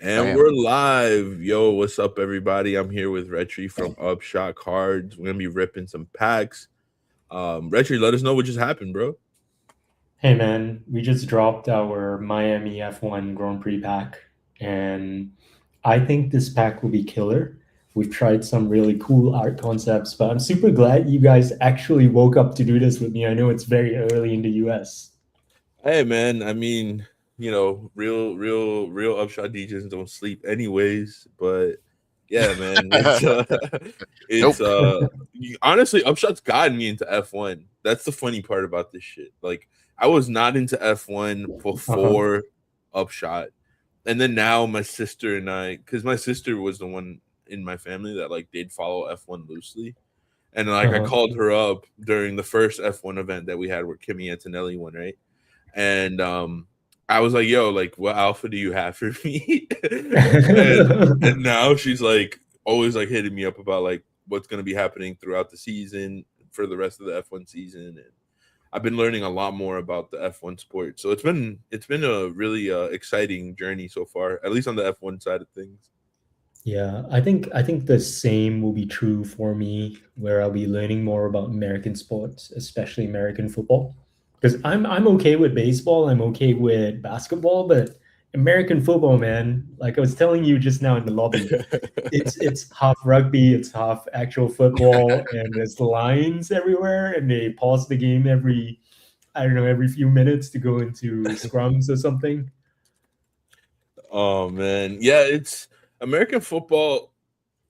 And Bam. we're live. Yo, what's up, everybody? I'm here with Retri from Upshot Cards. We're gonna be ripping some packs. Retri, let us know what just happened, bro. Hey man, we just dropped our Miami F1 Grand Prix pack, and I think this pack will be killer. We've tried some really cool art concepts, but I'm super glad you guys actually woke up to do this with me. I know it's very early in the US. Hey, man. I mean, real Upshot DJs don't sleep, anyways. But yeah, man, it's Nope. honestly, Upshot's gotten me into F1. That's the funny part about this shit. Like, I was not into F1 Uh-huh. before Upshot, and then now my sister and I, because my sister was the one in my family that like did follow F1 loosely, and like I Uh-huh. called her up during the first F1 event that we had where Kimi Antonelli won, right? And I was like, "Yo, like, what alpha do you have for me?" and now she's like always like hitting me up about like what's gonna be happening throughout the season for the rest of the F1 season, and I've been learning a lot more about the F1 sport. So it's been a really exciting journey so far, at least on the F1 side of things. Yeah, I think the same will be true for me, where I'll be learning more about American sports, especially American football. Because I'm okay with baseball, I'm okay with basketball, but American football, man, like I was telling you just now in the lobby, it's half rugby, it's half actual football, and there's lines everywhere, and they pause the game every, I don't know, every few minutes to go into scrums or something. Oh man, yeah, it's American football.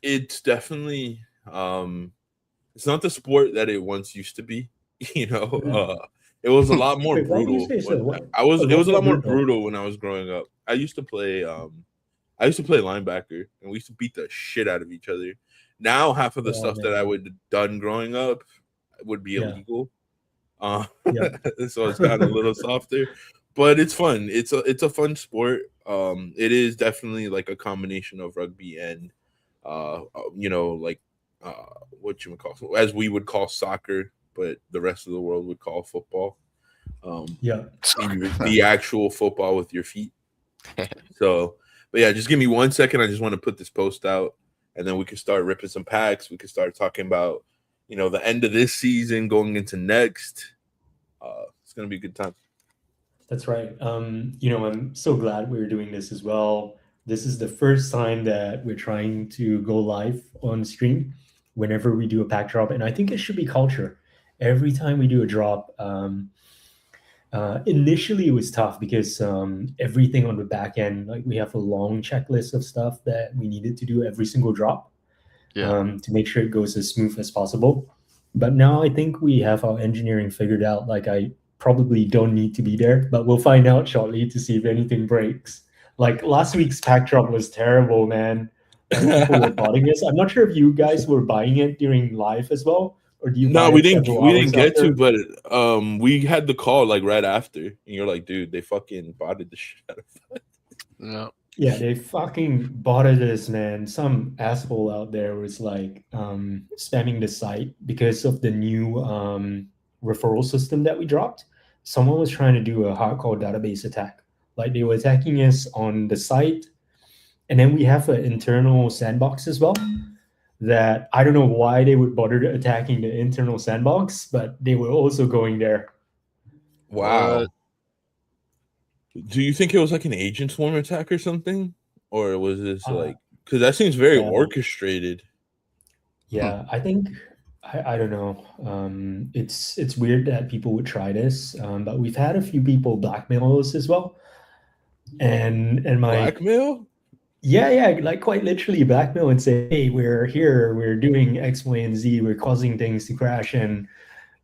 It's definitely it's not the sport that it once used to be. You know, it was a lot more Wait, why do you brutal say so? when What I was. a It lot was a more lot more brutal? brutal when I was growing up. I used to play linebacker, and we used to beat the shit out of each other. Now, half of the Oh stuff that I man. would done growing up would be Yeah. illegal. Uh, Yeah. so it's gotten a little softer, but it's fun. It's a fun sport. It is definitely like a combination of rugby and like uh, what you would call, as we would call soccer, but the rest of the world would call football. Um, Yeah. the actual football with your feet. So, but yeah, just give me 1 second. I just want to put this post out, and then we can start ripping some packs. We can start talking about, the end of this season going into next. It's gonna be a good time. That's right. I'm so glad we're doing this as well. This is the first time that we're trying to go live on stream whenever we do a pack drop, and I think it should be culture. Every time we do a drop, initially it was tough because everything on the back end, like we have a long checklist of stuff that we needed to do every single drop Yeah. to make sure it goes as smooth as possible. But now I think we have our engineering figured out. Like I probably don't need to be there, but we'll find out shortly to see if anything breaks. Like last week's pack drop was terrible, man. Like people were botting us. I'm not sure if you guys were buying it during live as well, or do you No, buy we it didn't. several We didn't hours get to, after? but we had the call like right after, and you're like, dude, they fucking botted the shit out of us. No. Yeah, they fucking botted us, man. Some asshole out there was like spamming the site because of the new referral system that we dropped. Someone was trying to do a hardcore database attack. Like they were attacking us on the site, and then we have an internal sandbox as well. That I don't know why they would bother attacking the internal sandbox, but they were also going there. What? Wow. Do you think it was like an agent swarm attack or something, or was this Uh, like? Because that seems very yeah, orchestrated. Hmm. Yeah, I think I don't know. It's weird that people would try this, but we've had a few people blackmail us as well, and my Blackmail? yeah, like quite literally blackmail and say, hey, we're here, we're doing X, Y, and Z, we're causing things to crash, and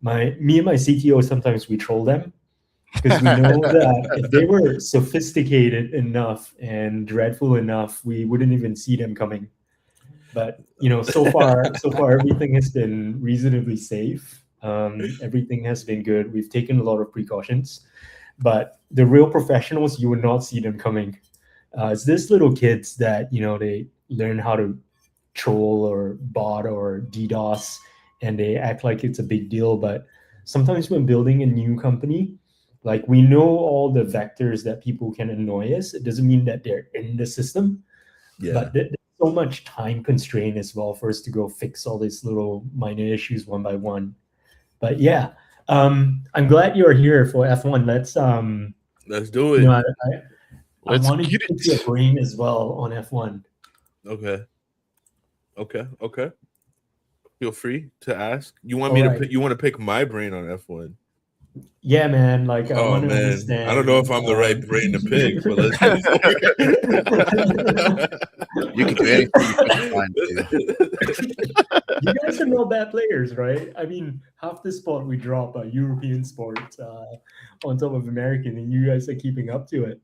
my me and my CTO sometimes we troll them because we know that if they were sophisticated enough and dreadful enough, we wouldn't even see them coming. But so far everything has been reasonably safe. Everything has been good. We've taken a lot of precautions, but the real professionals, you would not see them coming. It's this little kids that they learn how to troll or bot or DDoS, and they act like it's a big deal. But sometimes when building a new company, Like we know all the vectors that people can annoy us. It doesn't mean that they're in the system, but there's so much time constraint as well for us to go fix all these little minor issues one by one. But yeah, I'm glad you're here for F1. Let's do You it. know, I Let's wanted to get pick your brain as well on F1. Okay. Feel free to ask. You want me to pick? You want to pick my brain on F1? Yeah, man. Like, I Oh want to man, understand. I don't know if I'm the right brain to pick, but let's go for it. You can do anything you put your mind to. You guys are not bad players, right? I mean, half the sport we drop are European sports on top of American, and you guys are keeping up to it.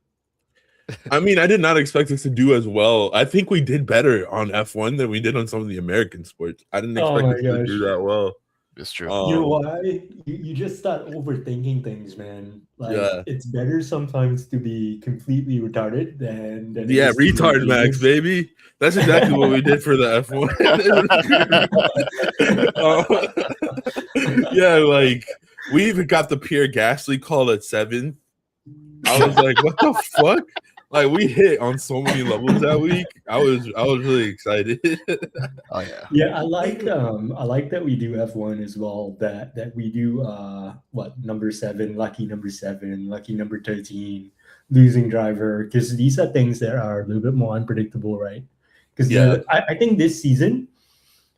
I mean, I did not expect us to do as well. I think we did better on F1 than we did on some of the American sports. I didn't expect us to do that well. It's true. You know why? You just start overthinking things, man. Like, it's better sometimes to be completely retarded than yeah, retard max, baby. That's exactly what we did for the F1. Yeah, like we even got the Pierre Gasly call at 7th. I was like, what the fuck? Like we hit on so many levels that week. I was really excited. Oh yeah. Yeah, I like that we do F1 as well. That we do number 7, lucky number 7, lucky number 13, losing driver, because these are things that are a little bit more unpredictable, right? Because I think this season,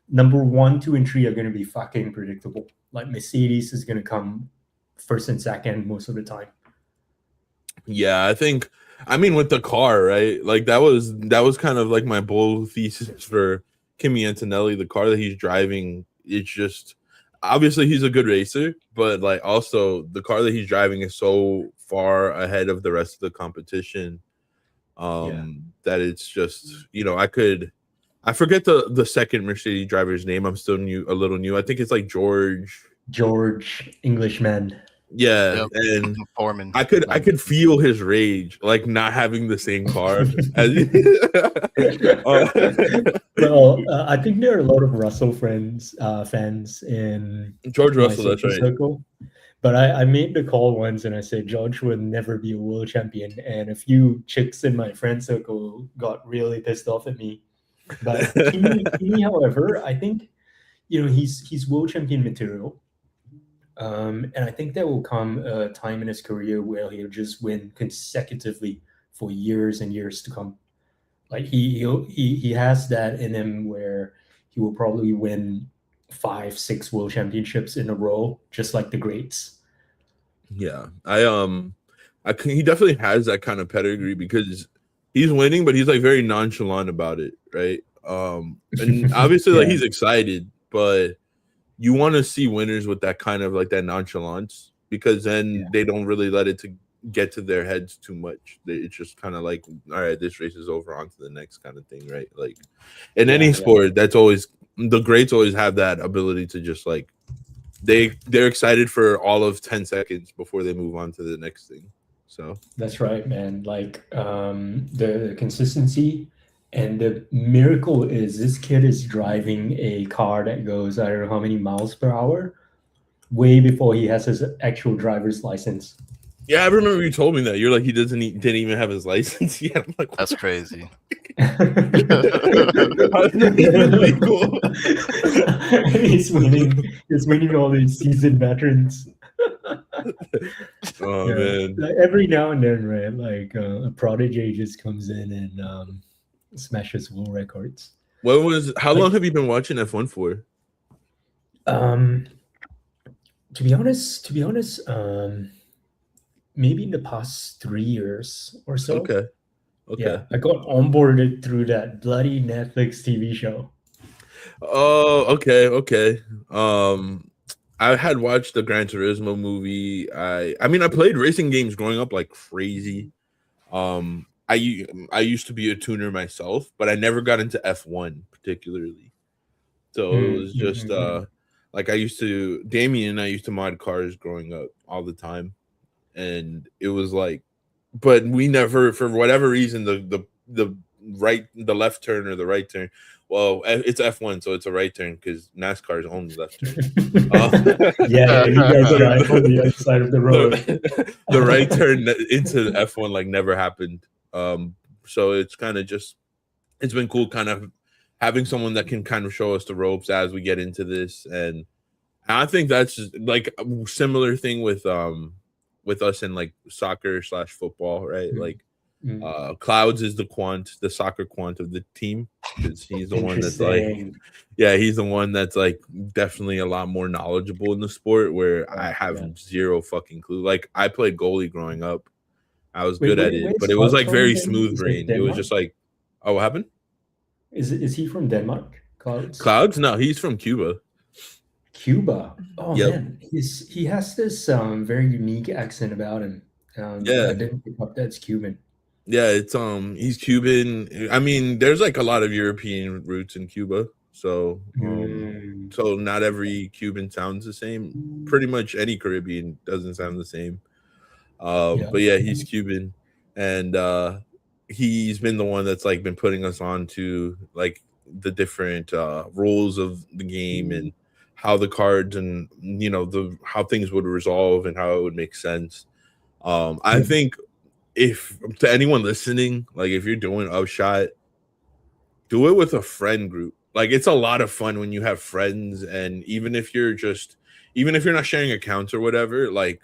number 1, 2, and 3 are going to be fucking predictable. Like Mercedes is going to come first and second most of the time. Yeah, I mean, with the car, right? Like that was kind of like my bold thesis for Kimi Antonelli. The car that he's driving, it's just obviously he's a good racer, but like also the car that he's driving is so far ahead of the rest of the competition that it's just, you know, I forget the second Mercedes driver's name. I'm still a little new. I think it's like George Englishman. Yeah, and Foreman. I could feel his rage, like not having the same car. Well, I think there are a lot of Russell fans in George Russell. That's right. Circle. But I made the call once, and I said George would never be a world champion, and a few chicks in my friend circle got really pissed off at me. But Kimi, however, I think he's world champion material. And I think there will come a time in his career where he'll just win consecutively for years and years to come. Like he has that in him where he will probably win 5, 6 world championships in a row, just like the greats. Yeah, he definitely has that kind of pedigree because he's winning, but he's like very nonchalant about it, right? And obviously, like he's excited, but you want to see winners with that kind of like that nonchalance because then they don't really let it to get to their heads too much. It's just kind of like, all right, this race is over, on to the next kind of thing, right? Like in any sport, that's always the greats always have that ability to just like they're excited for all of 10 seconds before they move on to the next thing. So that's right, man. Like the consistency. And the miracle is this kid is driving a car that goes, I don't know how many miles per hour, way before he has his actual driver's license. Yeah, I remember you told me that. You're like, he didn't even have his license yet. I'm like, that's crazy. He's winning all these seasoned veterans. Man. Like every now and then, right? Like a prodigy just comes in and smashes world records. How long have you been watching F1 for? To be honest, maybe in the past 3 years or so. Okay. Yeah, I got onboarded through that bloody Netflix TV show. Oh, okay. I had watched the Gran Turismo movie. I mean, I played racing games growing up like crazy. I used to be a tuner myself, but I never got into F1 particularly. So it was just like I used to mod cars growing up all the time. And it was like, but we never, for whatever reason, the the left turn or the right turn. Well, it's F1, so it's a right turn because NASCAR is only left turn. Yeah, you guys drive on the other side of the road. The right turn into F1 like never happened. So it's kind of just it's been cool, kind of having someone that can kind of show us the ropes as we get into this, and I think that's just, like a similar thing with us in like soccer/football, right? Like Clouds is the soccer quant of the team because he's the one that's like, yeah, he's the one that's like definitely a lot more knowledgeable in the sport where I have zero fucking clue. Like I played goalie growing up, I was good at it, but it was like very smooth brain. It was just like, oh, what happened? Is he from Denmark? Clouds? No, he's from Cuba. Cuba. Oh man, he has this very unique accent about him. Yeah, I didn't pick up that's Cuban. Yeah, it's he's Cuban. I mean, there's like a lot of European roots in Cuba, so so not every Cuban sounds the same. Pretty much any Caribbean doesn't sound the same. But yeah, he's Cuban, and he's been the one that's like been putting us on to like the different rules of the game and how the cards and how things would resolve and how it would make sense. I think if to anyone listening, like if you're doing Upshot, do it with a friend group. Like it's a lot of fun when you have friends, and even if you're not sharing accounts or whatever, like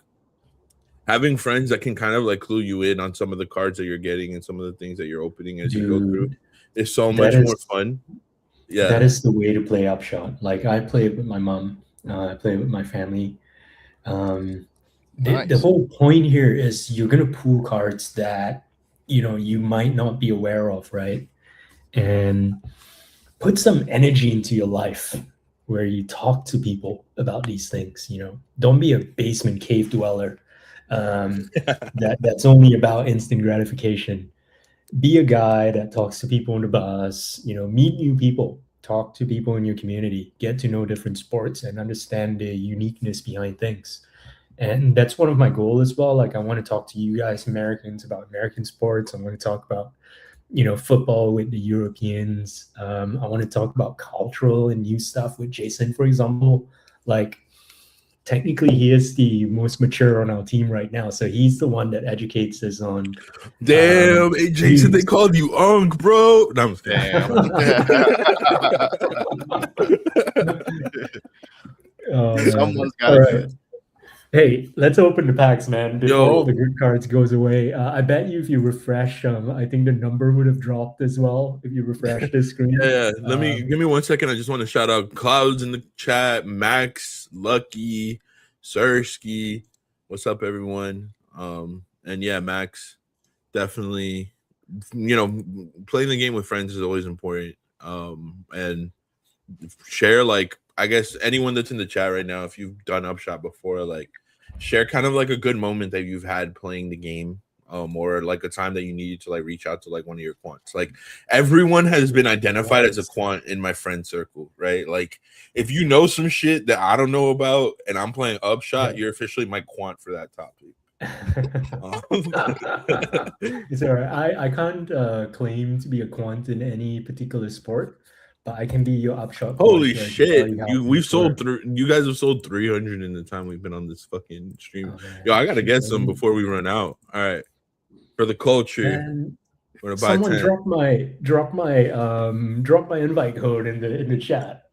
having friends that can kind of like clue you in on some of the cards that you're getting and some of the things that you're opening as you go through is so much more fun. Yeah, that is the way to play Upshot. Like I play it with my mom, I play it with my family. The whole point here is you're gonna pull cards that you might not be aware of, right? And put some energy into your life where you talk to people about these things. Don't be a basement cave dweller that's only about instant gratification. Be a guy that talks to people on the bus, meet new people, talk to people in your community, get to know different sports and understand the uniqueness behind things. And that's one of my goals as well. Like I want to talk to you guys Americans about American sports. I want to talk about football with the Europeans. I want to talk about cultural and new stuff with Jason, for example. Like technically he is the most mature on our team right now, so he's the one that educates us on damn hey Jason, they called you Unk, bro. No, damn. Someone's got it. Hey, let's open the packs, man, before all the good cards goes away. I bet you if you refresh, I think the number would have dropped as well if you refresh the screen. Yeah. Give me 1 second. I just want to shout out Clouds in the chat, Max, Lucky, Sersky. What's up, everyone? And yeah, Max, definitely, playing the game with friends is always important. And share, like, I guess anyone that's in the chat right now, if you've done Upshot before, like share kind of like a good moment that you've had playing the game, or like a time that you needed to like reach out to like one of your quants. Like everyone has been identified as a quant in my friend circle, right? Like if you know some shit that I don't know about and I'm playing Upshot, you're officially my quant for that topic. It's all right. I can't claim to be a quant in any particular sport, but I can be your Upshot. Holy shit! You guys have sold 300 in the time we've been on this fucking stream. Yo, I gotta get some before we run out. All right, for the culture. Someone drop my invite code in the chat.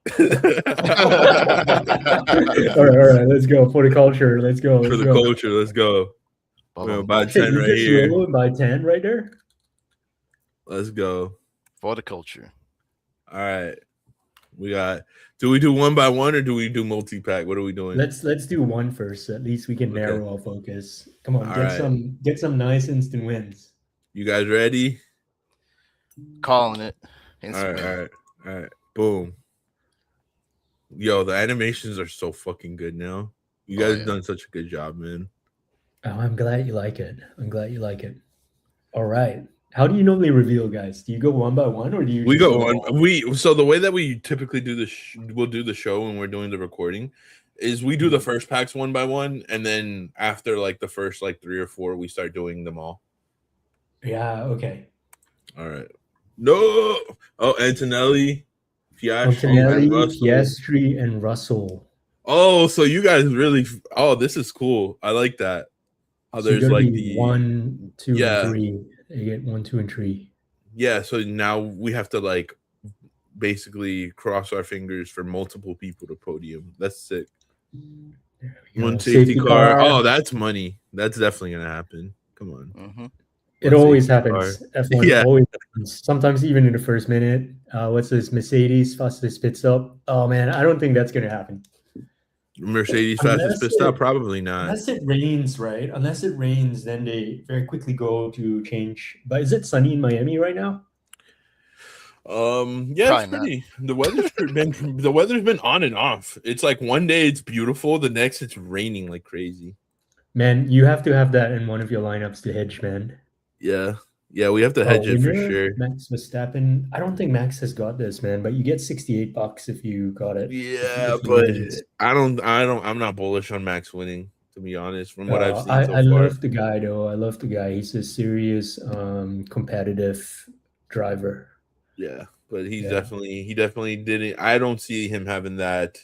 all right, let's go for the culture. Let's go. For the culture, let's go. We're gonna buy 10 right here. Buy 10 right there. Let's go for the culture. All right, we got. Do we do one by one or do we do multi-pack? What are we doing? Let's do one first. At least we can narrow our focus. Come on, get some nice instant wins. You guys ready? Calling it. All right. Boom. Yo, the animations are so fucking good now. You guys done such a good job, man. Oh, I'm glad you like it. All right. How do you normally reveal, guys? Do you go one by one, or do you? We go one. So the way that we typically do this, we'll do the show when we're doing the recording, is we do the first packs one by one, and then after like the first like 3 or 4, we start doing them all. Yeah. Okay. All right. No. Oh, Antonelli, Piastri, and Antonelli, Russell. Piastri, and Russell. Oh, so you guys really? Oh, this is cool. I like that. How So you there's got to like be the 1, 2, and yeah, 3. You get 1, 2, and 3. yeah. So now we have to like basically cross our fingers for multiple people to podium. That's sick. One safety car. Oh, that's money. That's definitely gonna happen. Come on. Mm-hmm. It always happens. F1 Yeah. always happens. Sometimes even in the first minute. What's this? Mercedes fastest pit stop. Oh man, I don't think that's gonna happen. Mercedes fastest pit stop? Probably not. Unless it rains, right? Unless it rains, then they very quickly go to change. But is it sunny in Miami right now? Yeah, Probably it's pretty. The weather's been on and off. It's like one day it's beautiful, the next it's raining like crazy. Man, you have to have that in one of your lineups to hedge, man. Yeah. Yeah, we have to hedge it for winner, sure. Max Verstappen. I don't think Max has got this, man, but you get $68 if you got it. Yeah, if he but wins. I'm not bullish on Max winning, to be honest, from what I've seen so I far. love the guy though. I love the guy. He's a serious competitive driver. Yeah, but he definitely didn't. I don't see him having that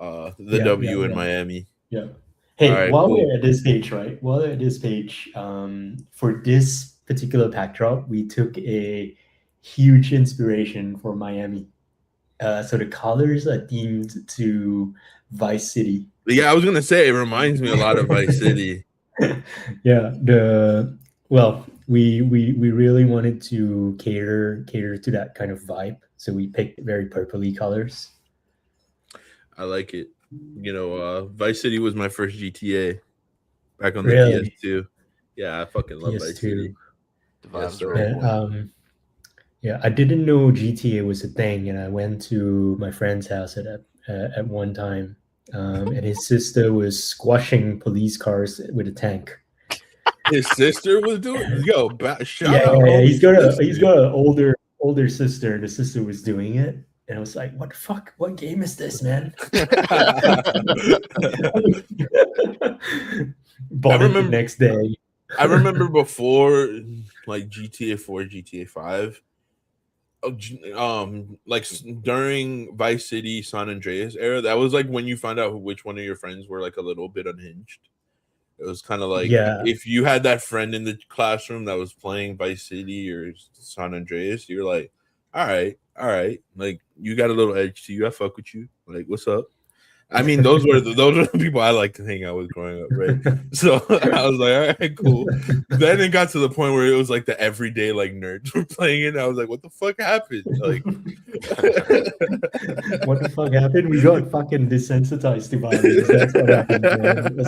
W in Miami. Yeah. Hey, All right, while cool. we're at this page, right? While we're at this page, for this particular backdrop, we took a huge inspiration for Miami. So the colors are themed to Vice City. Yeah, I was gonna say it reminds me a lot of Vice City. Yeah, we really wanted to cater to that kind of vibe, so we picked very purpley colors. I like it. You know, Vice City was my first GTA back on the Really? PS2. Yeah, I fucking love Vice City. The vibes Yes, are sir. on point. Yeah, I didn't know GTA was a thing, and I went to my friend's house at one time, and his sister was squashing police cars with a tank. His sister was doing shout Yeah, out, homie. he's got an older sister. The sister was doing it, and I was like, "What the fuck? What game is this, man?" Bought it the next day. I remember before like GTA 4, GTA 5. Like during Vice City, San Andreas era, that was like when you found out which one of your friends were like a little bit unhinged. It was kind of like if you had that friend in the classroom that was playing Vice City or San Andreas, you're like, all right, like you got a little edge to you. I fuck with you. Like, what's up? I mean, those were the people I liked to hang out with growing up, right? So I was like, all right, cool. Then it got to the point where it was like the everyday like nerds were playing it. And I was like, what the fuck happened? Like, what the fuck happened? We got fucking desensitized to violence. That's what happened, man.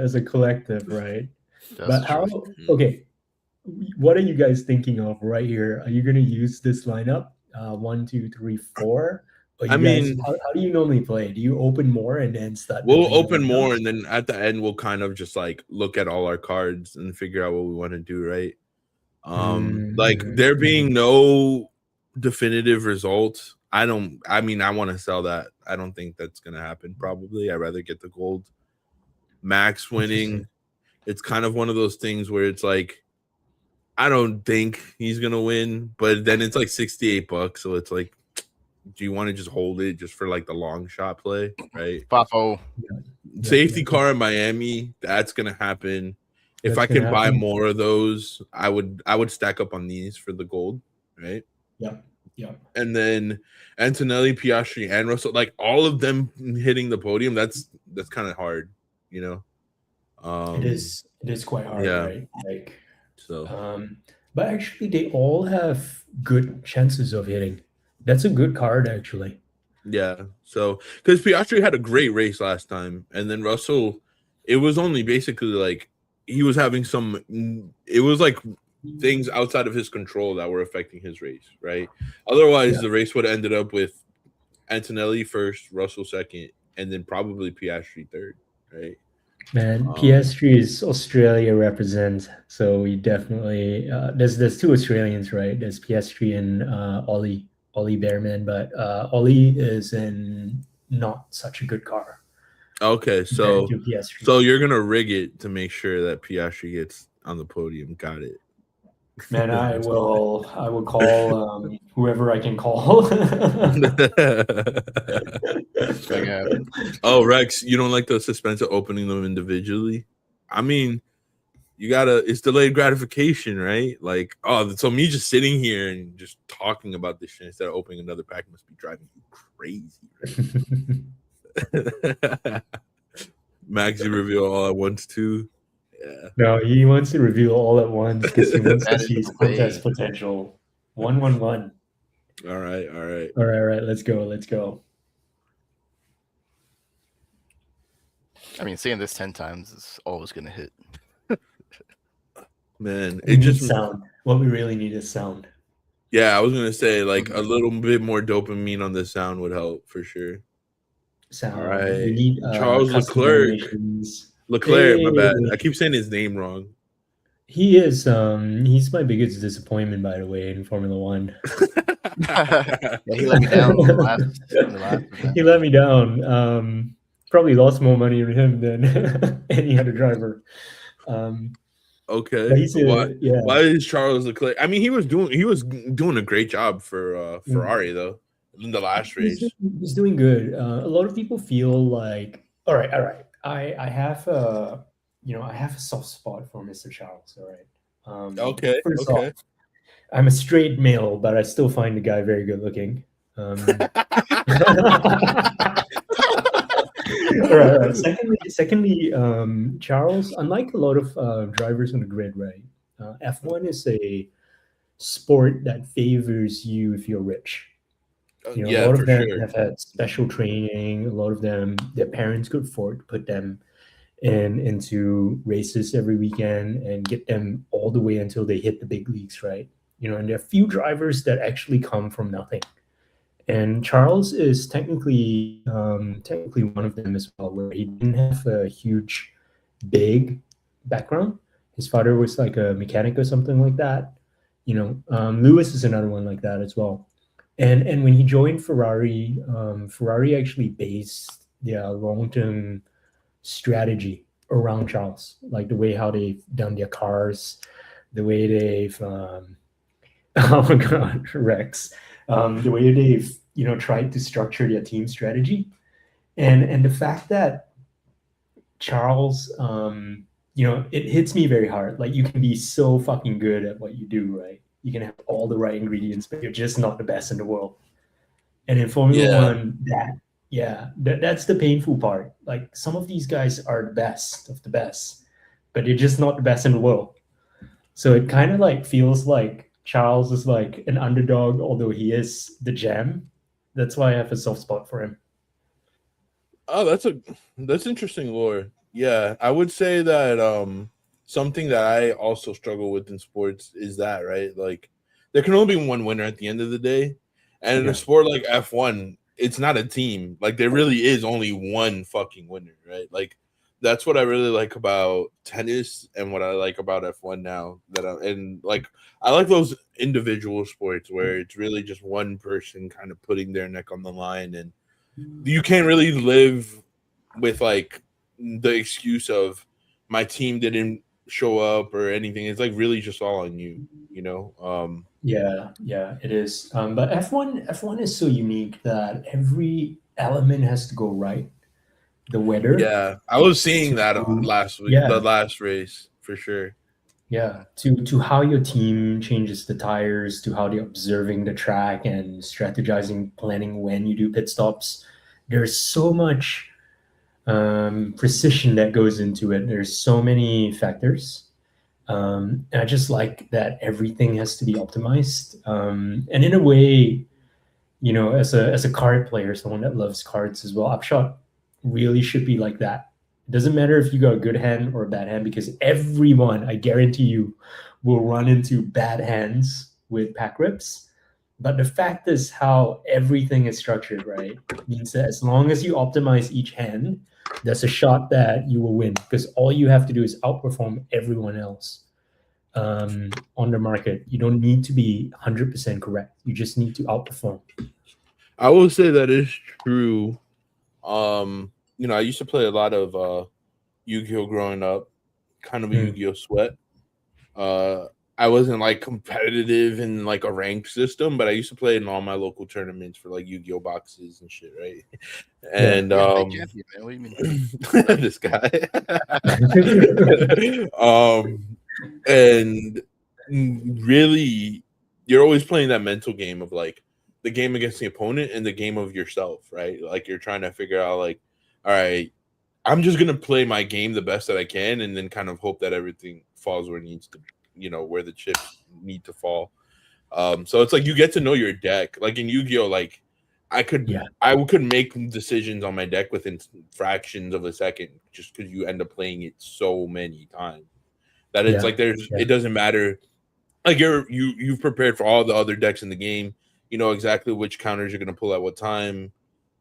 As a collective, right? That's but okay, what are you guys thinking of right here? Are you going to use this lineup? 1, 2, 3, 4. How do you normally play? Do you open more and then start? We'll open more, and then at the end, we'll kind of just like look at all our cards and figure out what we want to do, right? Like there being no definitive results. I want to sell that. I don't think that's gonna happen. Probably, I'd rather get the gold. Max winning. It's kind of one of those things where it's like, I don't think he's gonna win, but then it's like $68, so it's like, do you want to just hold it just for like the long shot play, right? Fafo. Safety car in Miami, that's gonna happen. If I can buy more of those, I would stack up on these for the gold, right? Yeah. And then Antonelli, Piastri, and Russell, like all of them hitting the podium, that's kind of hard, you know. It is quite hard, right? Like so. But actually, they all have good chances of hitting. That's a good card, actually. Yeah. So, because Piastri had a great race last time, and then Russell, it was only basically like he was having it was like things outside of his control that were affecting his race, right? Otherwise, the race would have ended up with Antonelli first, Russell second, and then probably Piastri third, right? Man, Piastri is Australia represent, so we definitely there's two Australians, right? There's Piastri and Ollie Bearman, but Ollie is in not such a good car. Okay, so you're gonna rig it to make sure that Piastri gets on the podium. Got it. Man, I will call whoever I can call. Oh, Rex, you don't like the suspense of opening them individually? I mean, it's delayed gratification, right? Like, oh, so me just sitting here and just talking about this shit instead of opening another pack must be driving you crazy, right? Max, you reveal all at once too. Yeah. No, he wants to reveal all at once because he wants to That is see his the contest way. potential. 1-1-1. All right. All right. Let's go. I mean, saying this 10 times is always gonna hit. Man, We need sound. What we really need is sound. Yeah, I was gonna say like a little bit more dopamine on the sound would help for sure. Sound. All right, We need Charles custom Leclerc. animations. Leclerc, my bad. Hey. I keep saying his name wrong. He is he's my biggest disappointment, by the way, in Formula One. Yeah, he let me down in the last event. He let me down. Probably lost more money on him than any other driver. Okay. But he's Why is Charles Leclerc? I mean, he was doing a great job for Ferrari though in the last race. He's doing good. A lot of people feel like, all right. I have a soft spot for Mr. Charles. All right. Okay. First off, I'm a straight male, but I still find the guy very good looking. All right. Secondly, Charles, unlike a lot of drivers on the grid, right? F1 is a sport that favors you if you're rich. A lot of them have had special training. A lot of them, their parents could afford to put them into races every weekend and get them all the way until they hit the big leagues, right? And there are few drivers that actually come from nothing. And Charles is technically one of them as well, where he didn't have a huge, big background. His father was like a mechanic or something like that. Lewis is another one like that as well. And when he joined Ferrari, Ferrari actually based their long-term strategy around Charles, like the way how they've done their cars, the way they've oh my god, Rex. The way they've tried to structure their team strategy, and the fact that Charles, it hits me very hard. Like, you can be so fucking good at what you do, right? You can have all the right ingredients, but you're just not the best in the world. And in Formula One, that's the painful part. Like, some of these guys are the best of the best, but they're just not the best in the world. So it kind of like feels like Charles is like an underdog, although he is the gem. That's why I have a soft spot for him. Oh, that's interesting lore. Yeah, I would say that something that I also struggle with in sports is that, right? Like, there can only be one winner at the end of the day. And in a sport like F1, it's not a team. Like, there really is only one fucking winner, right? Like, that's what I really like about tennis and what I like about F1 now. I like those individual sports where it's really just one person kind of putting their neck on the line, and you can't really live with like the excuse of my team didn't show up or anything. It's like really just all on you, Yeah, it is. But F1 is so unique that every element has to go right. The weather. Yeah, I was seeing that last week, the last race for sure. Yeah, to how your team changes the tires, to how they're observing the track and strategizing, planning when you do pit stops. There's so much precision that goes into it. There's so many factors. And I just like that everything has to be optimized. And in a way, as a card player, someone that loves cards as well, Upshot really should be like that. It doesn't matter if you got a good hand or a bad hand, because everyone, I guarantee you, will run into bad hands with pack rips. But the fact is how everything is structured, right? It means that as long as you optimize each hand, there's a shot that you will win, because all you have to do is outperform everyone else on the market. You don't need to be 100% correct. You just need to outperform. I will say that is true. I used to play a lot of Yu-Gi-Oh growing up, kind of a Yu-Gi-Oh sweat. I wasn't like competitive in like a ranked system, but I used to play in all my local tournaments for like Yu-Gi-Oh boxes and shit, right? And You're a big champion, man. What do you mean? this guy. And really, you're always playing that mental game of like the game against the opponent and the game of yourself, right? Like you're trying to figure out like, all right, I'm just gonna play my game the best that I can, and then kind of hope that everything falls where it needs to, where the chips need to fall. So it's like you get to know your deck. Like in Yu-Gi-Oh, like I could make decisions on my deck within fractions of a second, just because you end up playing it so many times that it's like it doesn't matter. Like you've prepared for all the other decks in the game. You know exactly which counters you're gonna pull at what time.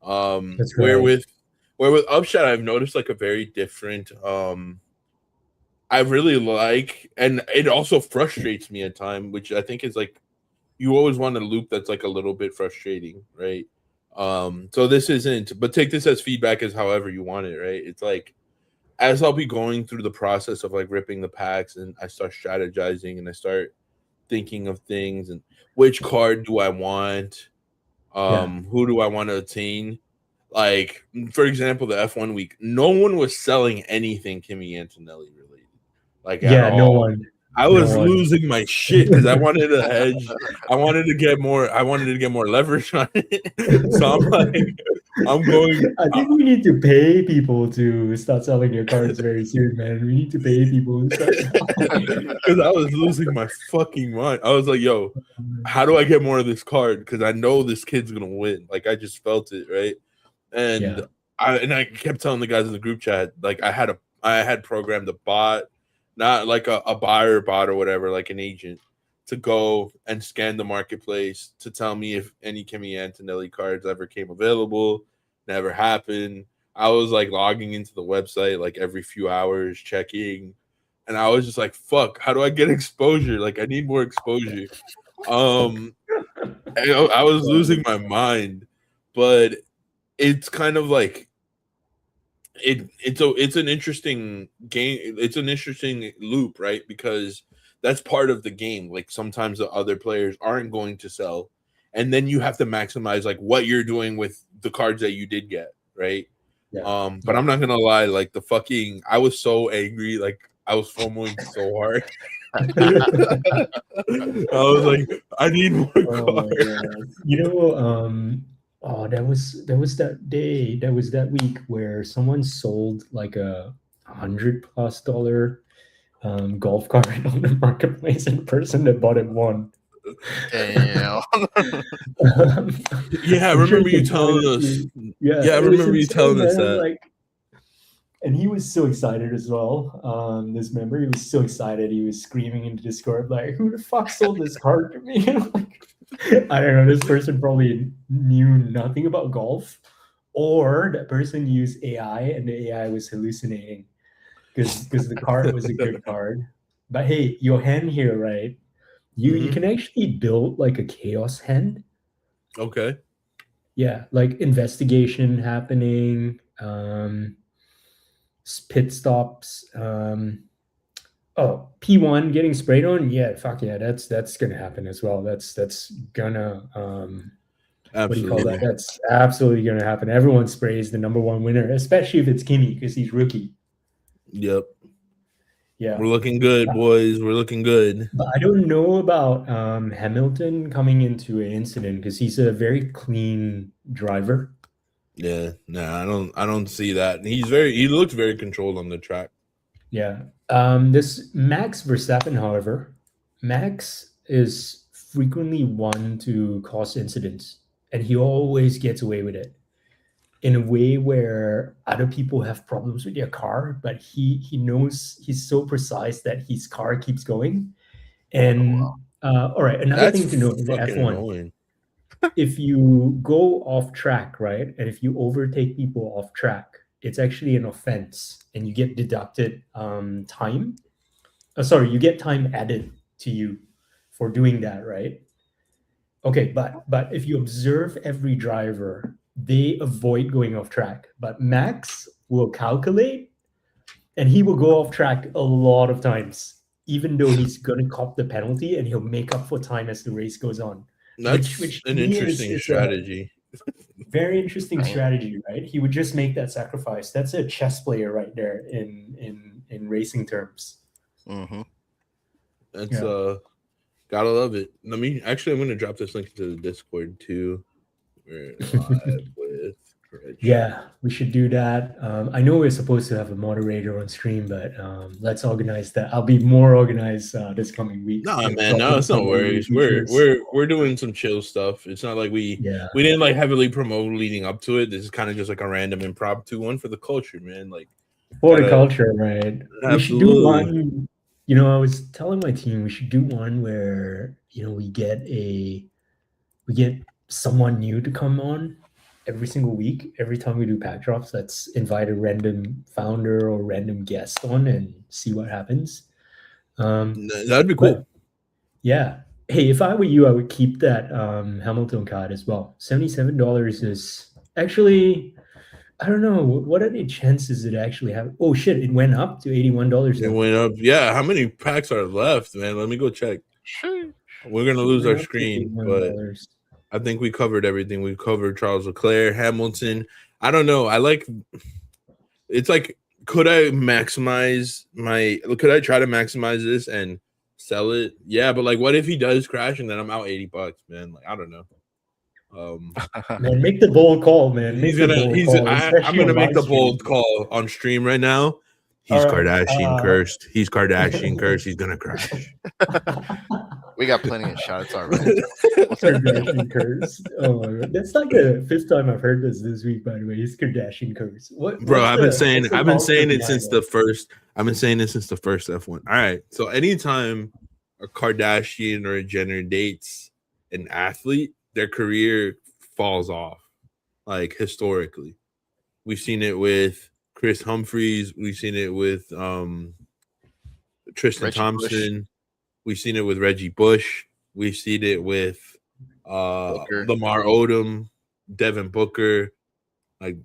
That's where right. with Upshot, I've noticed like a very different. I really like, and it also frustrates me at time, which I think is like you always want a loop that's like a little bit frustrating, right? So this isn't, but take this as feedback as however you want it, right? It's like as I'll be going through the process of like ripping the packs and I start strategizing and I start thinking of things and which card do I want, who do I want to attain. Like, for example, the F1 week, no one was selling anything Kimi Antonelli related, like at all. No one. I was losing my shit because I wanted to hedge. I wanted to get more leverage on it. So I'm like, I think we need to pay people to start selling your cards very soon, man. We need to pay people to start selling. Because I was losing my fucking mind. I was like, yo, how do I get more of this card? Because I know this kid's gonna win. Like I just felt it, right? And I kept telling the guys in the group chat, like I had programmed a bot, not like a buyer bot or whatever, like an agent, to go and scan the marketplace to tell me if any Kimi Antonelli cards ever came available. Never happened. I was like logging into the website like every few hours, checking, and I was just like, fuck, how do I get exposure? Like I need more exposure. I was losing my mind, but it's kind of like it's an interesting game. It's an interesting loop, right? Because that's part of the game. Like sometimes the other players aren't going to sell, and then you have to maximize like what you're doing with the cards that you did get, right? But I'm not gonna lie, like I was so angry, like I was FOMOing so hard. I was like, I need more cards. That was that day, that was that week where someone sold like a $100+ golf cart on the marketplace, and the person that bought it won. Damn. I remember you telling us. I remember you telling us that. Like, and he was so excited as well. This member, he was so excited. He was screaming into Discord, like, "Who the fuck sold this card to me?" Like, I don't know. This person probably knew nothing about golf, or that person used AI and the AI was hallucinating because the card was a good card. But hey, your hand here, right? You can actually build like a chaos hand. Okay. Yeah, like investigation happening, pit stops. P1 getting sprayed on. Yeah, fuck yeah, that's gonna happen as well. That's gonna what do you call that? That's absolutely gonna happen. Everyone sprays the number one winner, especially if it's Kimi because he's rookie. Yep. Yeah, we're looking good, boys. We're looking good. But I don't know about Hamilton coming into an incident because he's a very clean driver. Yeah, I don't see that. He looks very controlled on the track. Yeah. This Max Verstappen, however, Max is frequently one to cause incidents, and he always gets away with it in a way where other people have problems with their car, but he knows, he's so precise that his car keeps going. And all right, another thing to note in the F1. Annoying. If you go off track, right, and if you overtake people off track, it's actually an offense, and you get deducted time. You get time added to you for doing that, right? Okay, but if you observe every driver, they avoid going off track. But Max will calculate, and he will go off track a lot of times. even though he's going to cop the penalty, and he'll make up for time as the race goes on. That's which an to me interesting is strategy. Very interesting Right. strategy, right? He would just make that sacrifice. That's a chess player right there in racing terms. Mm-hmm. That's gotta love it. I'm gonna drop this link into the Discord too. We're live with Rich. Yeah, we should do that. I know we're supposed to have a moderator on stream, but let's organize that. I'll be more organized this coming week. Nah, man, no, it's no worries. We're doing some chill stuff. It's not like we didn't like heavily promote leading up to it. This is kind of just like a random impromptu one for the culture, man. Like for the culture, right? Absolutely. We should do one. You know, I was telling my team we should do one where we get someone new to come on every single week. Every time we do pack drops, let's invite a random founder or random guest on and see what happens. That'd be cool. Yeah. Hey, if I were you, I would keep that Hamilton card as well. $77 is actually, I don't know, what are the chances it actually have? Oh shit, it went up to $81. It went up. Yeah, how many packs are left, man? Let me go check. We're gonna lose our screen, but I think we covered everything. We covered Charles Leclerc, Hamilton. I don't know. It's like, could I try to maximize this and sell it? Yeah, but like, what if he does crash and then I'm out $80, man? Like, I don't know. Man, make the bold call, man. I'm gonna make the bold call on stream right now. He's Kardashian cursed. He's Kardashian cursed. He's gonna crash. We got plenty of shots already. Kardashian curse. Oh my god, that's like the 5th time I've heard this week. By the way, he's Kardashian curse. Bro, I've been saying it since the first. I've been saying it since the first F1. All right, so anytime a Kardashian or a Jenner dates an athlete, their career falls off. Like historically, we've seen it with Chris Humphries. We've seen it with Tristan Thompson. Bush. We've seen it with Reggie Bush. We've seen it with Lamar Odom, Devin Booker, like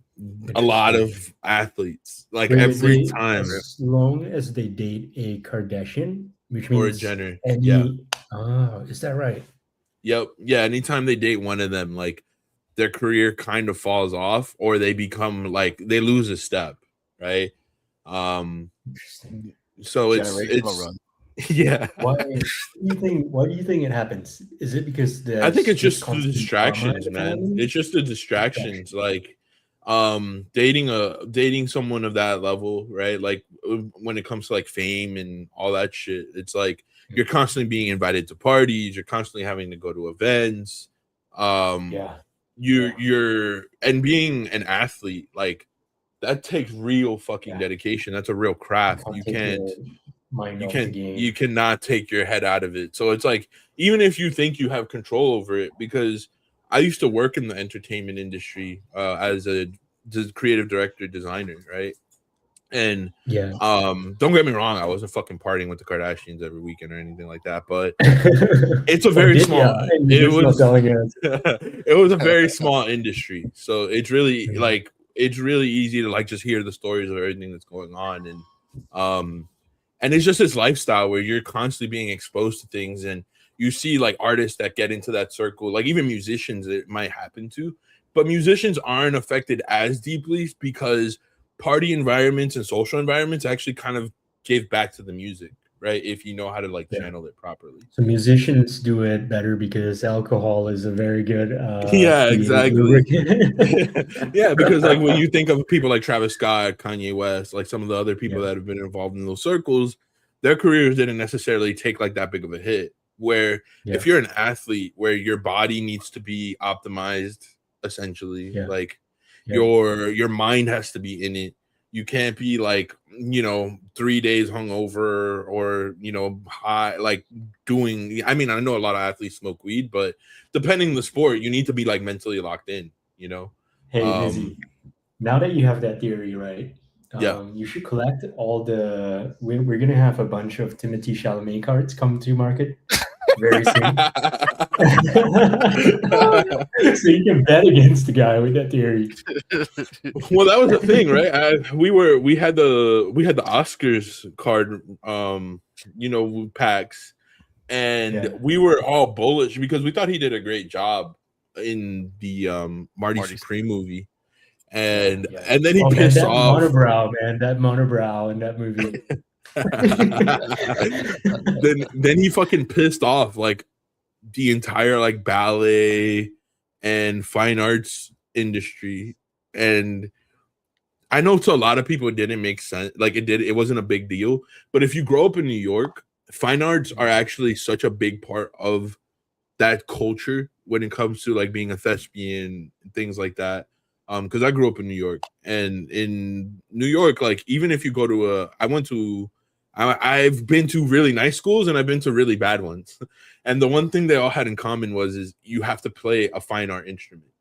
a lot of athletes. Like every time, as long as they date a Kardashian, which means or a Jenner. Is that right? Yep. Yeah. Anytime they date one of them, like their career kind of falls off, or they become like they lose a step, right? So it's run. Yeah. Why do you think it happens? Is it because I think it's just the distractions, man. It's just the distractions. Like dating someone of that level, right? Like when it comes to like fame and all that shit, it's like you're constantly being invited to parties, you're constantly having to go to events. You're and being an athlete, like that takes real fucking dedication. That's a real craft. You cannot take your head out of it. So it's like, even if you think you have control over it, because I used to work in the entertainment industry as a creative director, designer, right? And don't get me wrong, I wasn't fucking partying with the Kardashians every weekend or anything like that, but it's a very small it was a very small industry. So it's really like it's really easy to like just hear the stories of everything that's going on. And it's just this lifestyle where you're constantly being exposed to things, and you see like artists that get into that circle, like even musicians it might happen to, but musicians aren't affected as deeply because party environments and social environments actually kind of give back to the music, right? If you know how to like channel it properly. So musicians do it better because alcohol is a very good exactly. Yeah, because like when you think of people like Travis Scott, Kanye West, like some of the other people that have been involved in those circles, their careers didn't necessarily take like that big of a hit. Where if you're an athlete where your body needs to be optimized, essentially, like your mind has to be in it. You can't be like, 3 days hungover or, high, like doing, I mean, I know a lot of athletes smoke weed, but depending on the sport, you need to be like mentally locked in, Hey, Izzy, now that you have that theory, right? You should collect all we're going to have a bunch of Timothée Chalamet cards come to market very soon. So you can bet against the guy with that theory. Well, that was the thing, right? We had the Oscars card, packs, and we were all bullish because we thought he did a great job in the Marty Prix movie, and then he pissed off. That monobrow in that movie. then he fucking pissed off like the entire like ballet and fine arts industry, and I know to a lot of people it didn't make sense. Like it wasn't a big deal. But if you grow up in New York, fine arts are actually such a big part of that culture when it comes to like being a thespian and things like that. Because I grew up in New York, and in New York, like even if you go to I've been to really nice schools and I've been to really bad ones, and the one thing they all had in common is you have to play a fine art instrument.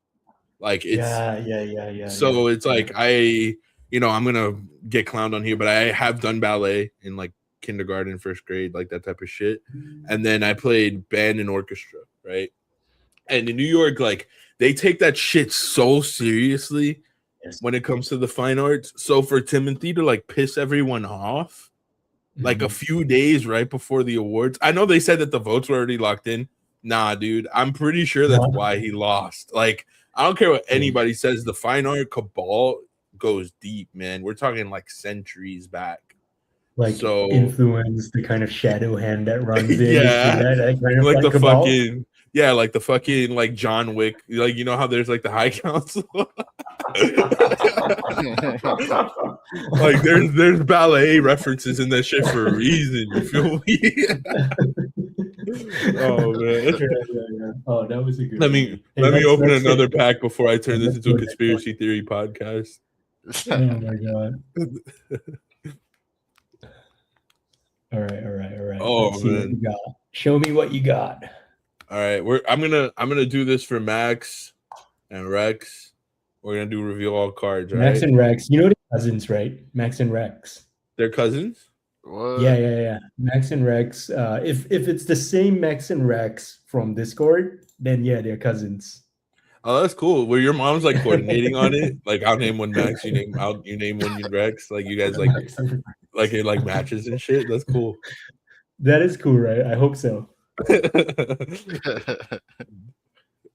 Like it's So it's like I'm gonna get clowned on here, but I have done ballet in like kindergarten, first grade, like that type of shit, and then I played band and orchestra, right? And in New York, like they take that shit so seriously when it comes to the fine arts. So for Timothy to like piss everyone off, like a few days right before the awards, I know they said that the votes were already locked in. Nah, dude, I'm pretty sure that's why he lost. Like, I don't care what anybody says. The fine art cabal goes deep, man. We're talking like centuries back. Like influence, the kind of shadow hand that runs the industry. That kind of like the cabal. fucking like the fucking like John Wick. Like you know how there's like the High Council. Like there's ballet references in that shit for a reason. You feel me? Oh man. Oh, that was a good. Let me open another pack before I turn this into a conspiracy theory podcast. Oh my god. All right. Oh man. Show me what you got. All right, I'm gonna do this for Max and Rex. We're gonna do reveal all cards, right? Max and Rex, you know they're cousins, right? Max and Rex. They're cousins? What? Yeah. Max and Rex. If it's the same Max and Rex from Discord, then yeah, they're cousins. Oh, that's cool. Well, your mom's like coordinating on it. Like I'll name one Max, you name one Rex. Like you guys like it like matches and shit. That's cool. That is cool, right? I hope so.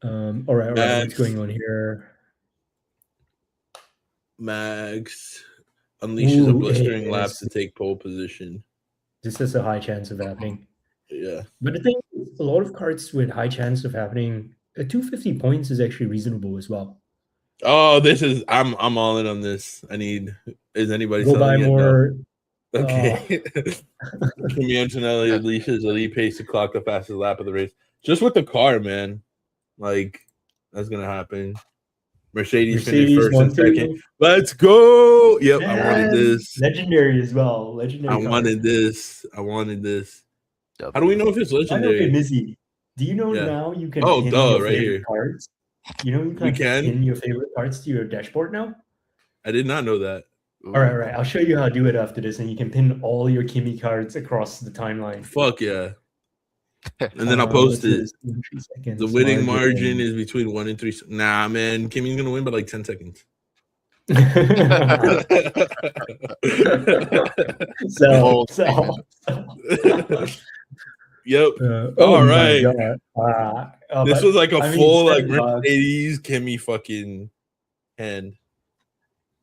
All right. What's going on here? Max unleashes a blistering lap to take pole position. This is a high chance of happening. Yeah. But the thing is, a lot of cards with high chance of happening, 250 points is actually reasonable as well. Oh, I'm all in on this. Is anybody go buy more? No? Okay. Kimi Antonelli unleashes elite pace to clock the fastest lap of the race. Just with the car, man. Like, that's going to happen. Mercedes finished first and second. Let's go. Yep, man, I wanted this. Legendary as well. I wanted this. How do we know if it's legendary? Mizzy, do you know now you can pin your right here. Cards? You know you can pin your favorite cards to your dashboard now? I did not know that. All right. I'll show you how to do it after this, and you can pin all your Kimi cards across the timeline. Fuck yeah. And then I'll post it. The winning margin is between 1 and 3. Nah, man. Kimmy's going to win by like 10 seconds. Yep. All right. This was like a full like Mercedes Kimmy fucking hand.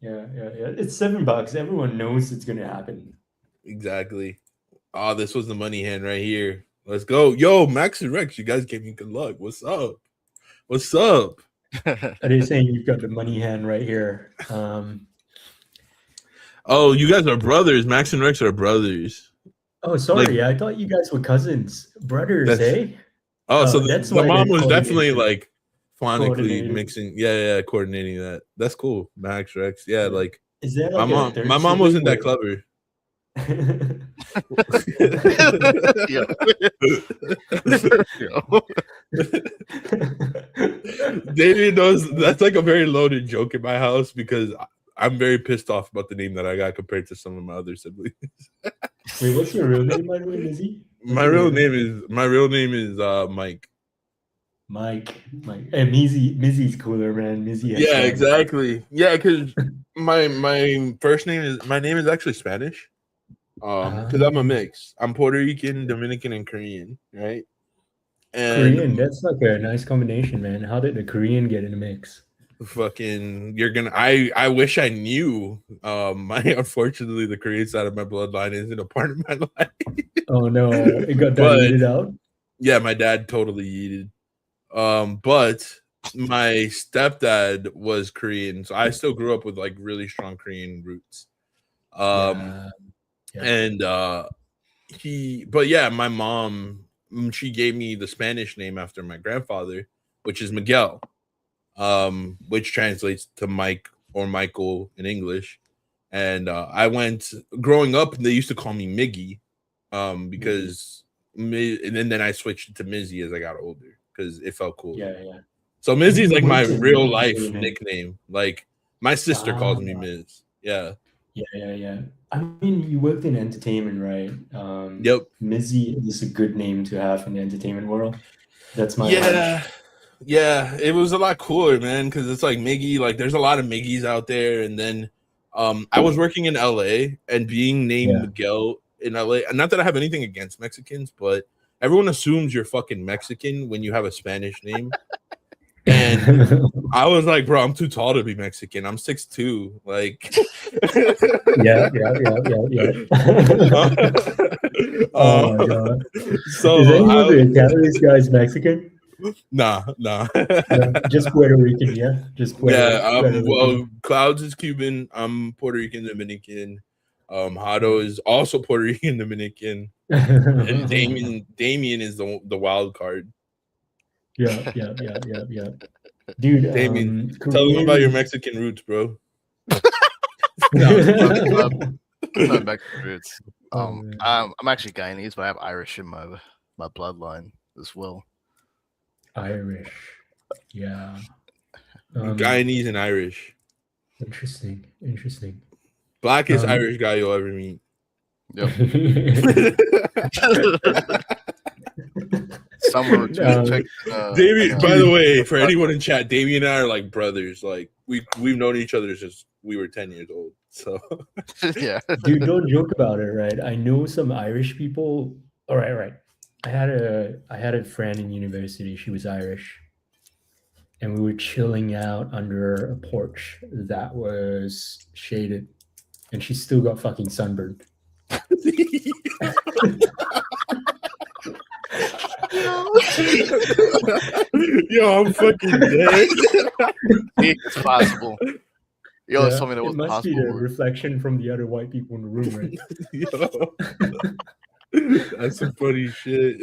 Yeah. It's $7. Everyone knows it's gonna happen. Exactly. Oh, this was the money hand right here. Let's go. Yo, Max and Rex, you guys gave me good luck. What's up? Are they saying you've got the money hand right here? Oh, you guys are brothers. Max and Rex are brothers. Oh, sorry. I thought you guys were cousins. Brothers, eh? Oh, so the mom was definitely like phonically mixing. Yeah, coordinating that. That's cool. Max, Rex. Yeah, like is that like my mom wasn't that clever. David knows that's like a very loaded joke in my house because I'm very pissed off about the name that I got compared to some of my other siblings. Wait, what's your real name, by the way, Lizzie? My real name is Mike. Mike. Hey, Mizzy's cooler, man. Mizzy. Yeah, exactly. Yeah, because my name is actually Spanish. Because I'm a mix. I'm Puerto Rican, Dominican, and Korean, right? And Korean. That's like a nice combination, man. How did the Korean get in the mix? fucking, you're gonna. I wish I knew. Unfortunately, the Korean side of my bloodline isn't a part of my life. Oh no, it got But- diluted out. Yeah, my dad totally yeeted. But my stepdad was Korean, so I still grew up with like really strong Korean roots. Yeah. And but yeah, my mom, she gave me the Spanish name after my grandfather, which is Miguel, which translates to Mike or Michael in English. And I went growing up, they used to call me Miggy, because and then I switched it to Mizzy as I got older because it felt cool. Yeah. So Mizzy is like my What's real your life name? nickname. Like my sister calls me Miz. Yeah. Yeah. I mean, you worked in entertainment, right? Yep. Mizzy is a good name to have in the entertainment world. That's my Yeah. Yeah, it was a lot cooler, man, because it's like Miggy, like there's a lot of Miggies out there. And then I was working in LA and being named Miguel in LA. And not that I have anything against Mexicans, but everyone assumes you're fucking Mexican when you have a Spanish name. And I was like, bro, I'm too tall to be Mexican. I'm 6'2". Like yeah. Oh my god. So is any of the Italian guys Mexican? Nah. No, just Puerto Rican, yeah. Just Puerto Rican. Well, Clouds is Cuban. I'm Puerto Rican Dominican. Hado is also Puerto Rican Dominican. And Damien is the wild card. Yeah. Dude, Damien, tell them about your Mexican roots, bro. My Mexican roots. I'm actually Guyanese, but I have Irish in my bloodline as well. Irish, yeah. Guyanese and Irish. Interesting. Blackest Irish guy you'll ever meet. Yep. Somewhere Damien, by the way, for anyone in chat, Damien and I are like brothers. Like we've known each other since we were 10 years old. So yeah. Dude, don't joke about it, right? I know some Irish people. All right. I had a friend in university. She was Irish. And we were chilling out under a porch that was shaded. And she still got fucking sunburned. Yo, I'm fucking dead. It's possible. You always told me that was possible. It must be the reflection from the other white people in the room, right? Yo, that's some funny shit.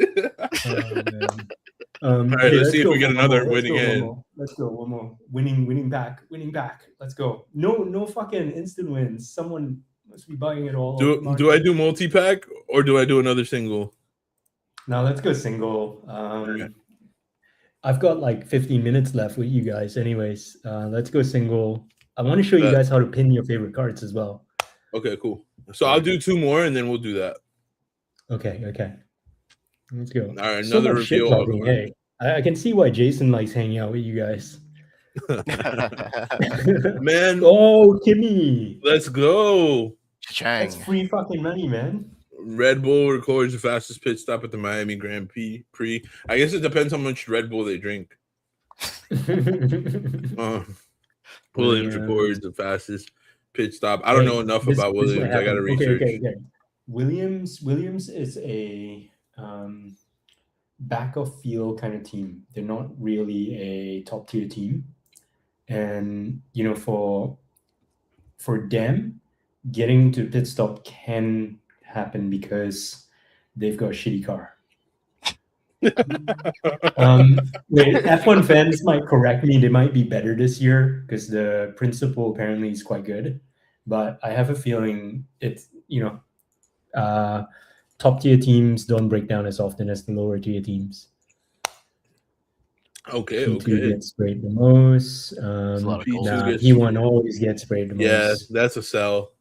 All right, let's see if we get another winning end. Let's go one more. Winning back. Let's go. No fucking instant wins. Someone must be buying it all. Do I do multi-pack or do I do another single? Now let's go single. I've got like 15 minutes left with you guys. Anyways, let's go single. I want to show you guys how to pin your favorite cards as well. Okay, cool. So I'll do 2 more and then we'll do that. Okay. Let's go. All right, another reveal. Hey, I can see why Jason likes hanging out with you guys. Man. Oh, Kimmy. Let's go. Chang. That's free fucking money, man. Red Bull records the fastest pit stop at the Miami Grand Prix. I guess it depends how much Red Bull they drink. Williams records the fastest pit stop. I don't know enough about Williams. I got to research. Okay. Williams is a back of field kind of team. They're not really a top tier team, and for them, getting to pit stop can happen because they've got a shitty car. F1 fans might correct me. They might be better this year because the principal apparently is quite good. But I have a feeling it's, top tier teams don't break down as often as the lower tier teams. Okay. P2 gets sprayed the most. P1 always gets sprayed the most. Yeah, that's a sell.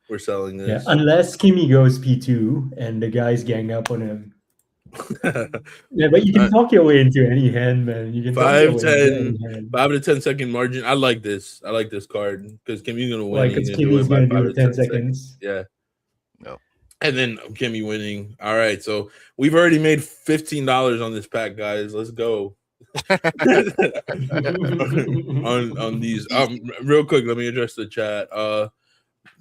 We're selling this. Yeah, unless Kimi goes P2 and the guys gang up on him. Yeah, but you can talk your way into any hand, man. You can talk your way into any hand. 5 to 10 second margin. I like this. I like this card because Kimmy's gonna win. Like, He's because gonna do Kimmy's it by gonna 5 do to it 10 10 seconds. seconds. Yeah. No. And then Kimmy winning. All right, so we've already made $15 on this pack, guys. Let's go. on these. Real quick, let me address the chat.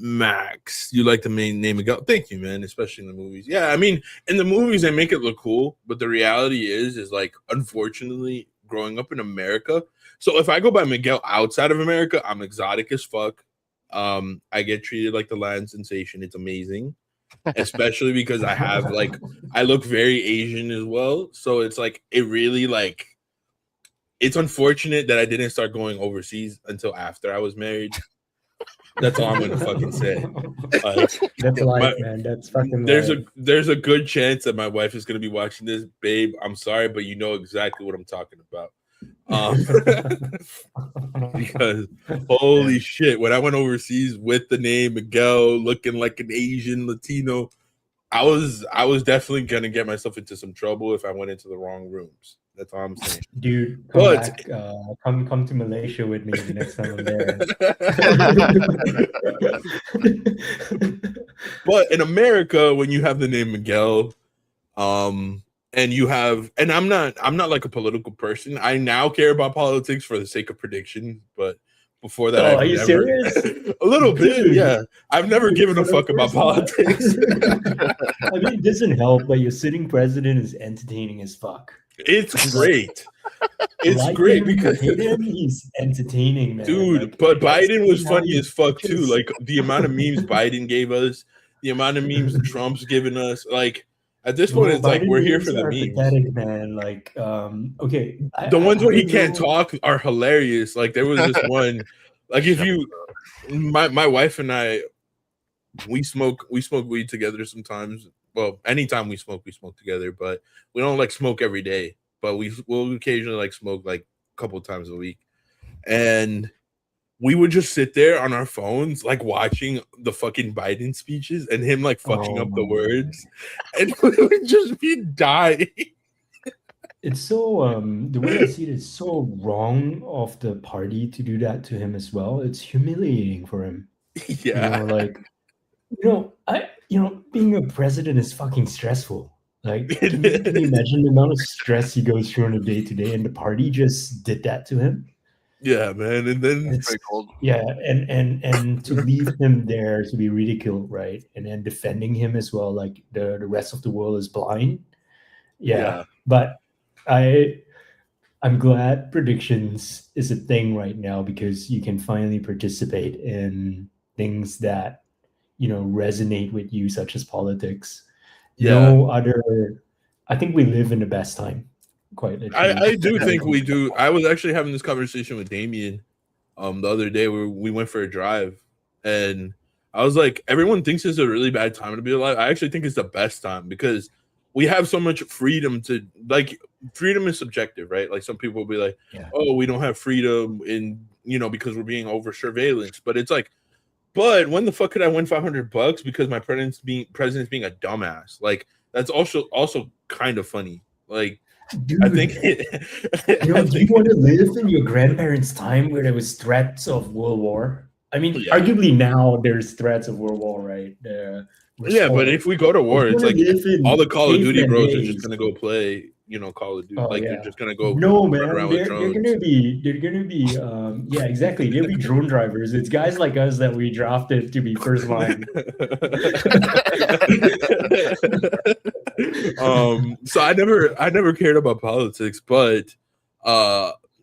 Max, you like the main name Miguel? Thank you, man. Especially in the movies. Yeah, I mean, in the movies they make it look cool, but the reality is like, unfortunately, growing up in America. So if I go by Miguel outside of America, I'm exotic as fuck. I get treated like the Latin sensation. It's amazing, especially because I have like I look very Asian as well. So it's like it really like it's unfortunate that I didn't start going overseas until after I was married. That's all I'm gonna fucking say. That's life, man. That's fucking there's life. there's a good chance that my wife is gonna be watching this, babe. I'm sorry, but you know exactly what I'm talking about. Because holy shit, when I went overseas with the name Miguel, looking like an Asian Latino, I was definitely gonna get myself into some trouble if I went into the wrong rooms. That's all I'm saying. Dude, come back. Come to Malaysia with me the next time I'm there. But in America, when you have the name Miguel, and you have, and I'm not like a political person. I now care about politics for the sake of prediction, but before that, are you serious? A little bit, yeah. I've never given a fuck about politics. I mean, it doesn't help, but your sitting president is entertaining as fuck. It's great. It's great because he's entertaining, man. Dude, like, but Biden was funny as fuck too. Like the amount of memes Biden gave us, the amount of memes Trump's given us. Like at this point, it's Biden like we're here for the memes. Pathetic, man. Like, okay, the ones where he can't talk are hilarious. Like there was this one. Like if you, my wife and I, we smoke weed together sometimes. Well, anytime we smoke together, but we don't like smoke every day. But we'll occasionally like smoke like a couple times a week. And we would just sit there on our phones, like watching the fucking Biden speeches and him like fucking up the words. And we would just be dying. It's so the way I see it is so wrong of the party to do that to him as well. It's humiliating for him. Yeah. Being a president is fucking stressful. Like, can you imagine the amount of stress he goes through on a day-to-day, and the party just did that to him? Yeah, man. And then it's very cold. Yeah, and to leave him there to be ridiculed, right? And then defending him as well, like the rest of the world is blind. Yeah. But I'm glad predictions is a thing right now because you can finally participate in things that resonate with you, such as politics. No other. I think we live in the best time. Quite literally. I do think we do. I was actually having this conversation with Damien the other day where we went for a drive, and I was like, everyone thinks it's a really bad time to be alive. I actually think it's the best time because we have so much freedom to, like, freedom is subjective, right? Like some people will be like, oh, we don't have freedom because we're being over surveillance. But it's like, but when the fuck could I win $500 because my president's being a dumbass? Like that's also kind of funny. Like, dude, I think do you want to live in your grandparents' time where there was threats of World War? I mean, arguably now there's threats of World War, right? But if we go to war, it's like all the Call of Duty bros are just gonna go play, Call of Duty. They're just gonna go. No, man, they're gonna be. Yeah, exactly. They'll be drone drivers. It's guys like us that we drafted to be first line. So I never cared about politics, but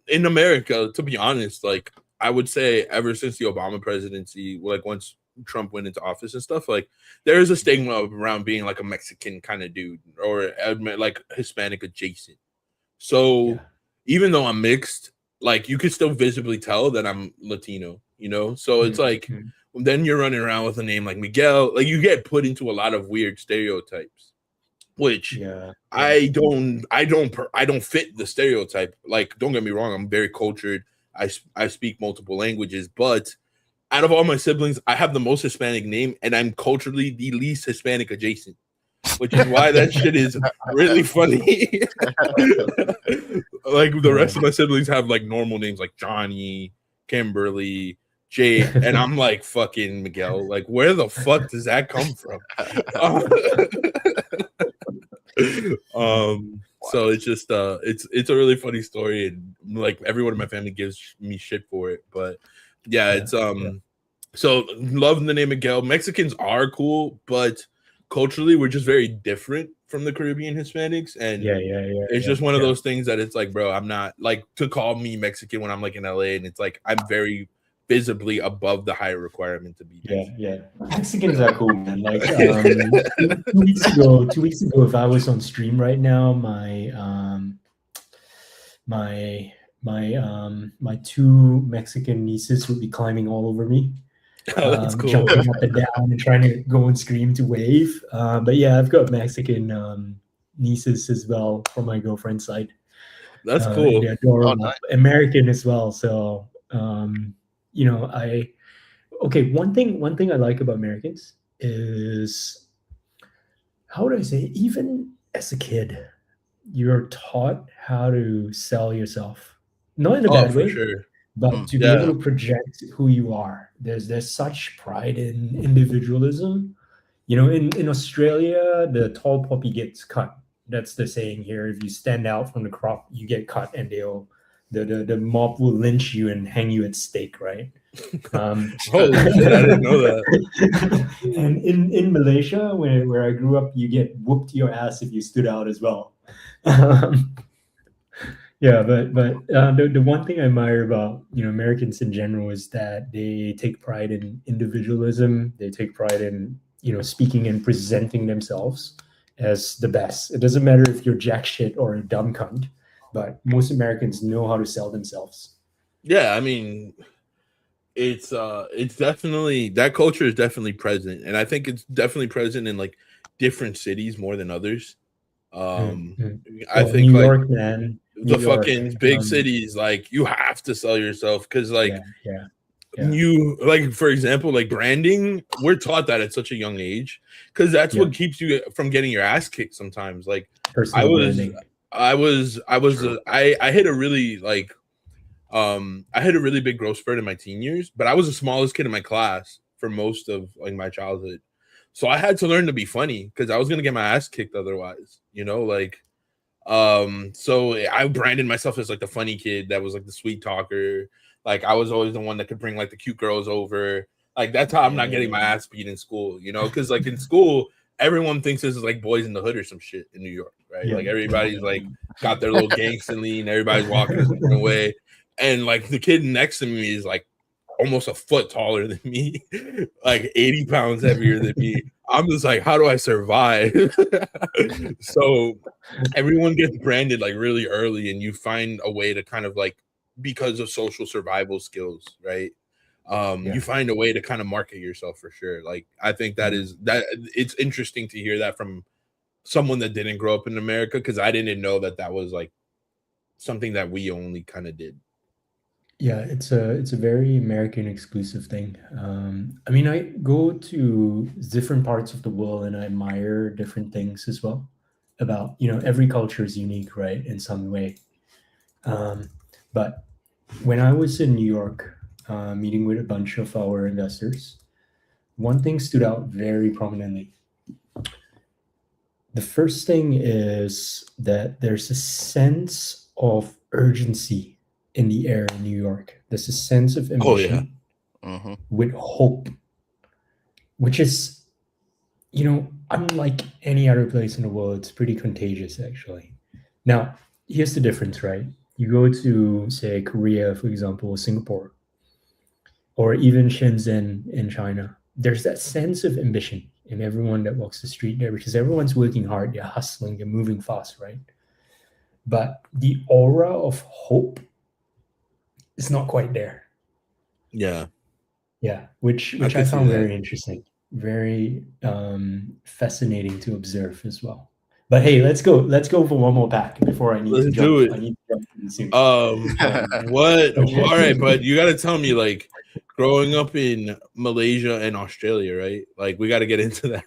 in America, to be honest, like I would say, ever since the Obama presidency, like once Trump went into office and stuff, like there is a stigma around being like a Mexican kind of dude or like Hispanic adjacent. So even though I'm mixed, like you could still visibly tell that I'm Latino, So it's like then you're running around with a name like Miguel, like you get put into a lot of weird stereotypes, which I don't fit the stereotype. Like, don't get me wrong, I'm very cultured. I speak multiple languages, but out of all my siblings, I have the most Hispanic name, and I'm culturally the least Hispanic adjacent. which is why that shit is really funny. Like the rest of my siblings have like normal names like Johnny, Kimberly, Jade, and I'm like fucking Miguel. Like, where the fuck does that come from? So it's just it's a really funny story, and like everyone in my family gives me shit for it. But yeah, it's so love the name Miguel. Mexicans are cool, but culturally we're just very different from the Caribbean Hispanics, and it's just one of those things that it's like, bro, I'm not like to call me Mexican when I'm like in LA, and it's like I'm very visibly above the higher requirement to be Mexican. Mexicans are cool, man. Like 2 weeks ago, if I was on stream right now, my two Mexican nieces would be climbing all over me. That's cool. Jumping up and down and trying to go and scream to wave. But yeah, I've got Mexican nieces as well from my girlfriend's side. That's cool. They're adorable. Nice. American as well. So you know, one thing I like about Americans is, how would I say, even as a kid, you're taught how to sell yourself. Not in a bad way. Sure. But to be able to project who you are, there's such pride in individualism. You know, in Australia, the tall poppy gets cut. That's the saying here. If you stand out from the crop, you get cut, and the mob will lynch you and hang you at stake, right? Holy shit, I didn't know that. And in Malaysia, where I grew up, you get whooped your ass if you stood out as well. Yeah, but the one thing I admire about, you know, Americans in general is that they take pride in individualism. They take pride in, you know, speaking and presenting themselves as the best. It doesn't matter if you're jack shit or a dumb cunt, but most Americans know how to sell themselves. Yeah, I mean, it's definitely, that culture is definitely present, and I think it's definitely present in like different cities more than others. I think New like York, man. The fucking big cities, like you have to sell yourself because like you, like, for example, like branding, we're taught that at such a young age because that's what keeps you from getting your ass kicked sometimes. Like I hit a really like I hit a really big growth spurt in my teen years, but I was the smallest kid in my class for most of like my childhood. So I had to learn to be funny because I was gonna get my ass kicked otherwise, you know, like so I branded myself as like the funny kid that was like the sweet talker. Like I was always the one that could bring like the cute girls over. Like that's how I'm not getting my ass beat in school, you know, because like in school, everyone thinks this is like Boys in the Hood or some shit in New York, right? Like everybody's like got their little gangster lean, everybody's walking a different way. And like the kid next to me is like almost a foot taller than me, like 80 pounds heavier than me. I'm just like, how do I survive? So everyone gets branded like really early, and you find a way to kind of like, because of social survival skills, right? You find a way to kind of market yourself for sure. Like I think that it's interesting to hear that from someone that didn't grow up in America, because I didn't know that was like something that we only kind of did. Yeah, it's a very American exclusive thing. I mean, I go to different parts of the world and I admire different things as well. About, you know, every culture is unique, right, in some way. But when I was in New York, meeting with a bunch of our investors, one thing stood out very prominently. The first thing is that there's a sense of urgency in the air in New York. There's a sense of ambition with hope, which is, you know, unlike any other place in the world. It's pretty contagious, actually. Now, here's the difference, right? You go to, say, Korea, for example, or Singapore, or even Shenzhen in China. There's that sense of ambition in everyone that walks the street there, because everyone's working hard, they're hustling, they're moving fast, right? But the aura of hope, it's not quite there. Yeah, which I found very interesting, very fascinating to observe as well. But hey, let's go for one more pack before I need to jump. I need to jump in soon. What? All right, but you got to tell me, like, growing up in Malaysia and Australia, right? Like we got to get into that.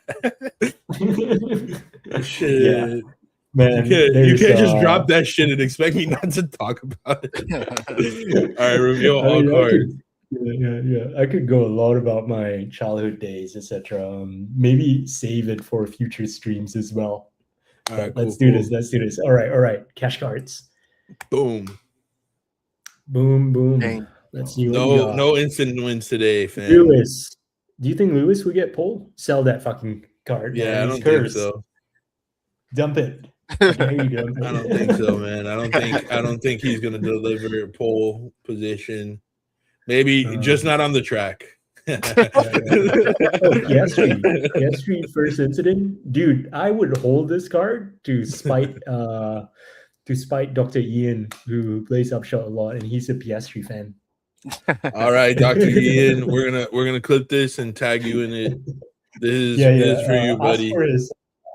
Shit. Yeah, man. You can't just drop that shit and expect me not to talk about it. All right, reveal all cards. I could go a lot about my childhood days, etc. Maybe save it for future streams as well. All right, let's do this. Let's do this. All right. Cash cards. Boom. Boom. Let's see. No instant wins today, fam. Lewis, do you think Lewis would get pulled? Sell that fucking card. Yeah, man. I don't think so. Dump it. I don't think so, man. I don't think he's gonna deliver pole position. Maybe just not on the track. PS3 first incident, dude. I would hold this card to spite Dr. Ian, who plays Upshot a lot, and he's a PS3 fan. All right, Dr. Ian, we're gonna clip this and tag you in it. This is for you, buddy.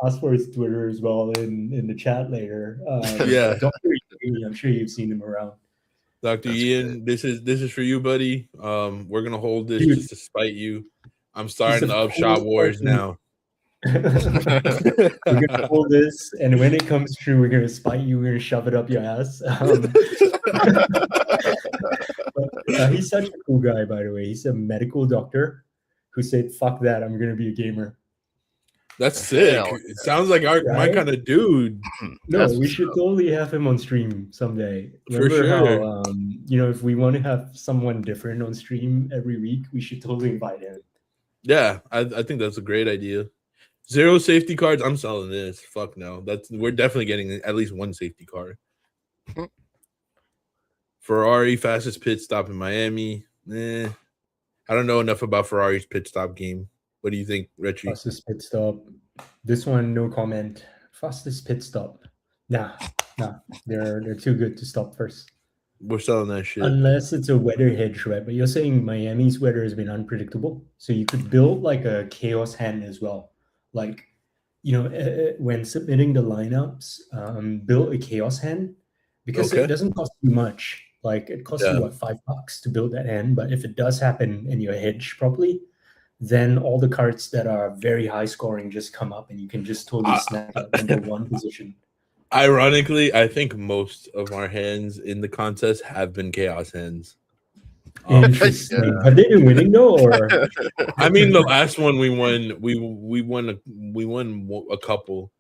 Ask for his Twitter as well in the chat later. Yeah, Dr. Ian, I'm sure you've seen him around. Dr. Ian, this is for you, buddy. We're gonna hold this just to spite you. I'm starting the Upshot Wars now. We're gonna hold this, and when it comes true, we're gonna spite you. We're gonna shove it up your ass. He's such a cool guy, by the way. He's a medical doctor who said, "Fuck that, I'm gonna be a gamer." That's sick. It sounds like my kind of dude. No, we should totally have him on stream someday. For sure. How, if we want to have someone different on stream every week, we should totally invite him. Yeah, I think that's a great idea. 0 safety cards. I'm selling this. Fuck no. We're definitely getting at least 1 safety card. Ferrari fastest pit stop in Miami. I don't know enough about Ferrari's pit stop game. What do you think, Richie? Fastest pit stop. This one, no comment. Fastest pit stop. Nah. They're too good to stop first. We're selling that shit. Unless it's a weather hedge, right? But you're saying Miami's weather has been unpredictable. So you could build like a chaos hand as well. Like, when submitting the lineups, build a chaos hand because it doesn't cost you much. Like it costs you $5 to build that hand. But if it does happen and you're hedged properly, then all the cards that are very high scoring just come up and you can just totally snap that number 1 position. Ironically, I think most of our hands in the contest have been chaos hands. Interesting. Yeah. Have they been winning though, or? I mean, the last one we won. We won a couple.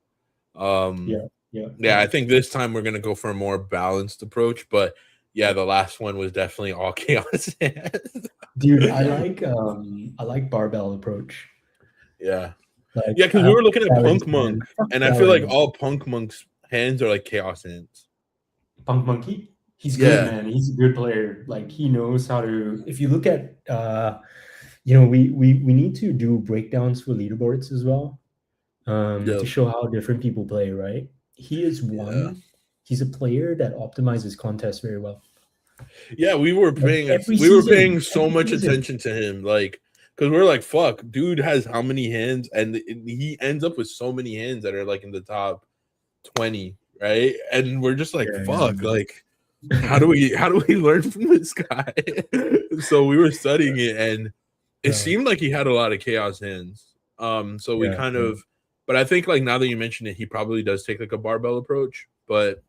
Yeah. I think this time we're gonna go for a more balanced approach, but yeah, the last one was definitely all chaos hands. Dude, I like barbell approach. Yeah, because we were looking at Punk Monk, and I feel like all Punk Monk's hands are like chaos hands. Punk Monkey, he's good, man. He's a good player. Like he knows how to. If you look at, we need to do breakdowns for leaderboards as well, to show how different people play. Right? He is one. Yeah. He's a player that optimizes contests very well. Yeah, we were paying so much attention to him, like, because we're like, fuck, dude has how many hands, and he ends up with so many hands that are like in the top 20, right? And we're just like, fuck, like, how do we learn from this guy? So we were studying it, and it seemed like he had a lot of chaos hands. So we kind of, but I think like now that you mention it, he probably does take like a barbell approach, but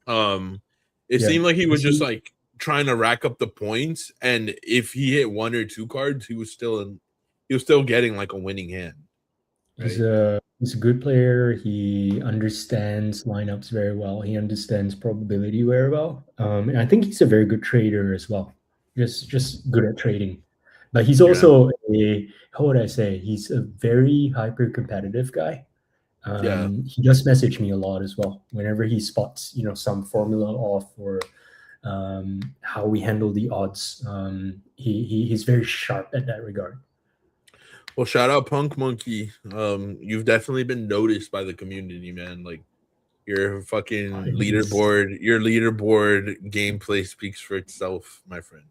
it seemed like he was just like trying to rack up the points, and if he hit 1 or 2 cards, he was still getting like a winning hand. Right? He's a good player. He understands lineups very well. He understands probability very well. And I think he's a very good trader as well. Just good at trading. But he's also he's a very hyper competitive guy. He does message me a lot as well whenever he spots some formula off or how we handle the odds. He's very sharp at that regard. Well, shout out Punk Monkey. You've definitely been noticed by the community, man. Like your fucking leaderboard gameplay speaks for itself, my friend.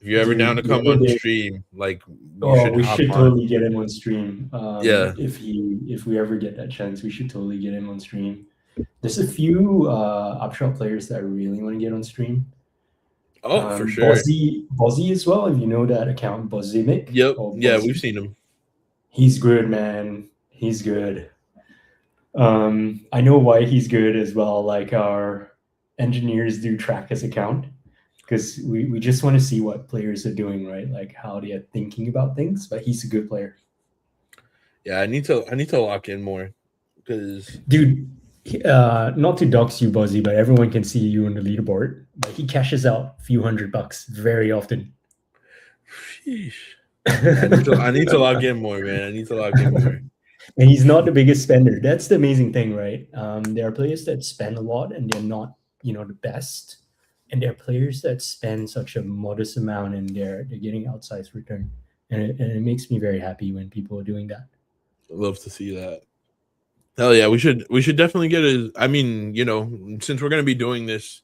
If you're ever down to come on stream, like we should totally get him on stream. If we ever get that chance, we should totally get him on stream. There's a few Upshot players that I really want to get on stream. Oh, for sure. Bozzy as well. If you know that account, Bozimic. Yep. Yeah, Bozzy. we've seen him. He's good, man. He's good. I know why he's good as well. Like our engineers do track his account because we just want to see what players are doing, right? Like how they are thinking about things. But he's a good player. Yeah, I need to lock in more because Dude, not to dox you, Buzzy, but everyone can see you on the leaderboard. But he cashes out a few $100 very often. I need to log in more, man. I need to log in more. And he's not the biggest spender. That's the amazing thing, right? There are players that spend a lot and they're not, the best. And there are players that spend such a modest amount and they're getting outsized return. And it makes me very happy when people are doing that. I'd love to see that. Hell yeah, we should definitely get I mean, since we're gonna be doing this,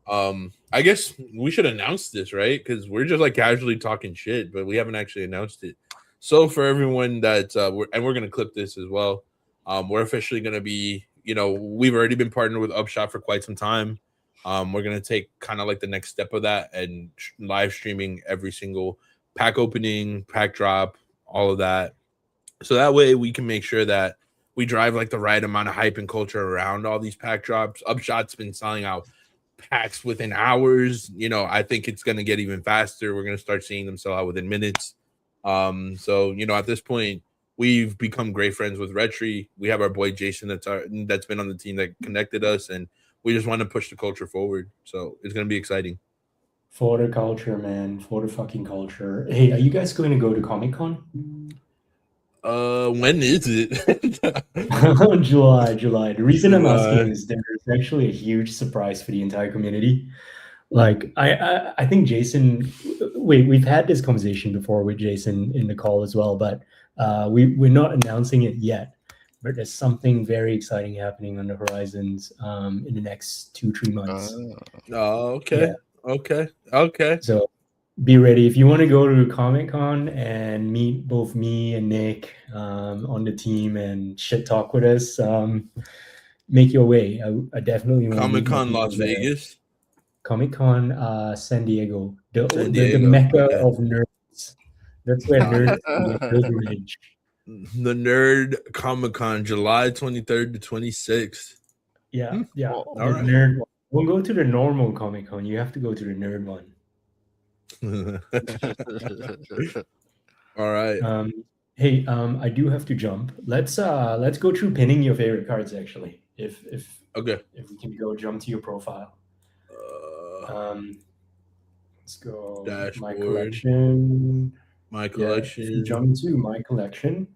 I guess we should announce this, right? Because we're just like casually talking shit, but we haven't actually announced it. So for everyone that we're gonna clip this as well. We're officially gonna be, we've already been partnered with Upshot for quite some time. We're gonna take kind of like the next step of that and live streaming every single pack opening, pack drop, all of that. So that way we can make sure that we drive like the right amount of hype and culture around all these pack drops. Upshot's been selling out packs within hours. I think it's going to get even faster. We're going to start seeing them sell out within minutes. So at this point, we've become great friends with Retri. We have our boy Jason that's been on the team that connected us, and we just want to push the culture forward. So it's going to be exciting. For the culture, man. For the fucking culture. Hey, are you guys going to go to Comic-Con? When is it? July. The reason I'm asking is there's actually a huge surprise for the entire community. Like I think Jason, we've had this conversation before with Jason in the call as well, but we're not announcing it yet. But there's something very exciting happening on the horizons in the next 2-3 months. Oh, okay. Yeah. Okay. So be ready if you want to go to Comic-Con and meet both me and Nick on the team and shit talk with us. Make your way. I definitely want Comic-Con Las Vegas. Comic-Con San Diego, the mecca of nerds. That's where nerds make pilgrimage. The Nerd Comic-Con, July 23rd to 26th. Yeah. All right. Nerd one. Don't go to the normal Comic-Con. You have to go to the nerd one. All right. Hey, I do have to jump. Let's go through pinning your favorite cards. Actually, if we can go jump to your profile. Let's go. Dashboard. My collection. Jump to my collection,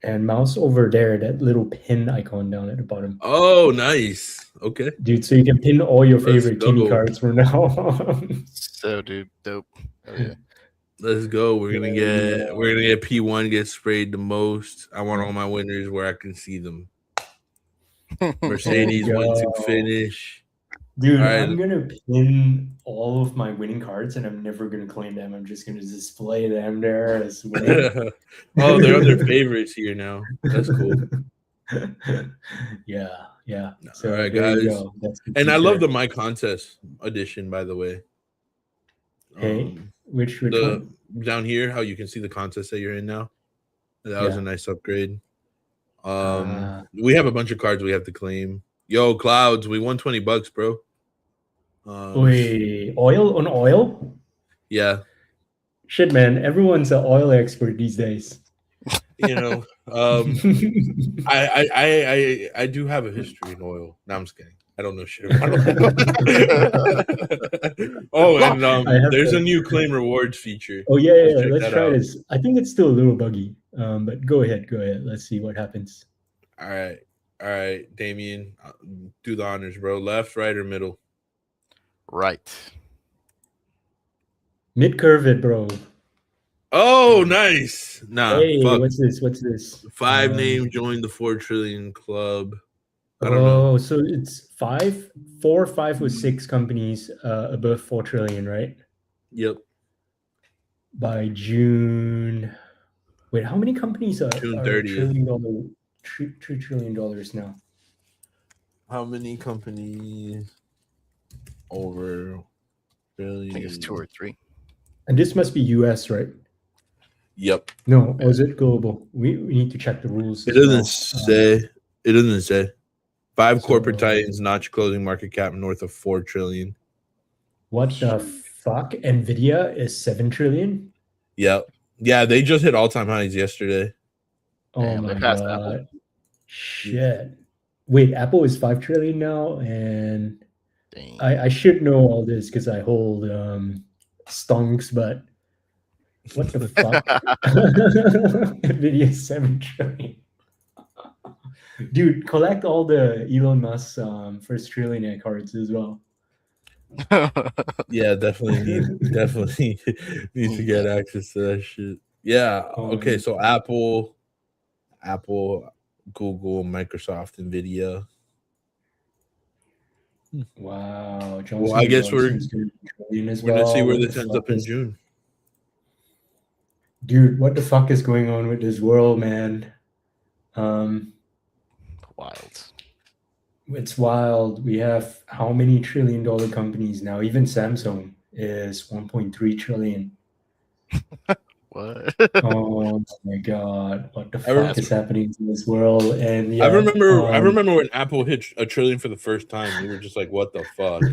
and mouse over there. That little pin icon down at the bottom. Oh, nice. Okay, dude. So you can pin all your favorite Kimmy cards from now on. So, dude, dope. Oh yeah. Let's go. We're gonna get P1 get sprayed the most. I want all my winners where I can see them. Mercedes 1-2 finish. Dude, right. I'm gonna pin all of my winning cards and I'm never gonna claim them. I'm just gonna display them there as winning. Oh, they're on their favorites here now. That's cool. Yeah. So all right, guys. And I love the My Contest edition, by the way. Hey, which one? Down here, how you can see the contest that you're in now. That was a nice upgrade. We have a bunch of cards we have to claim. Yo, Clouds, we won $20, bro. Wait, oil? Yeah. Shit, man. Everyone's an oil expert these days. I do have a history in oil. No, I'm just kidding. I don't know shit about it. Oh, and there's a new claim rewards feature. Oh yeah. Let's try this. I think it's still a little buggy. But go ahead. Let's see what happens. All right, Damien, do the honors, bro. Left, right, or middle? Right. Mid curve it, bro. Oh, nice. Nah. Hey, fuck. What's this? 5 names joined the 4 trillion club. I don't know. So it's 4 or 5 or 6 companies above 4 trillion, right? Yep. By June. Wait, how many companies are June 30th. $3 trillion now? How many companies over I think it's 2 or 3. And this must be US, right? Yep. No, or is it global? We need to check the rules. It as doesn't well. say. It doesn't say. 5 corporate So- titans notch closing market cap north of 4 trillion. What the fuck? Nvidia is 7 trillion. Yep. Yeah, they just hit all-time highs yesterday. Oh Damn, my they passed god! Apple. Shit. Wait, Apple is 5 trillion now, and Dang. I should know all this because I hold stonks, but what the fuck? Nvidia is 7 trillion. Dude, collect all the Elon Musk first trillionaire cards as well. Yeah, definitely need to get access to that shit. Yeah. Okay, so Apple, Google, Microsoft, Nvidia. Wow. Johnson Well, I guess we're Johnson's gonna be trillion as gonna see well. where What this the ends fuck up in is- June. Dude, what the fuck is going on with this world, man? Wild. It's wild. We have how many $1 trillion companies now? Even Samsung is 1.3 trillion. What? Oh my god, what the I fuck is happening to this world? And yeah, I remember when Apple hit $1 trillion for the first time. We were just like, "What the fuck?"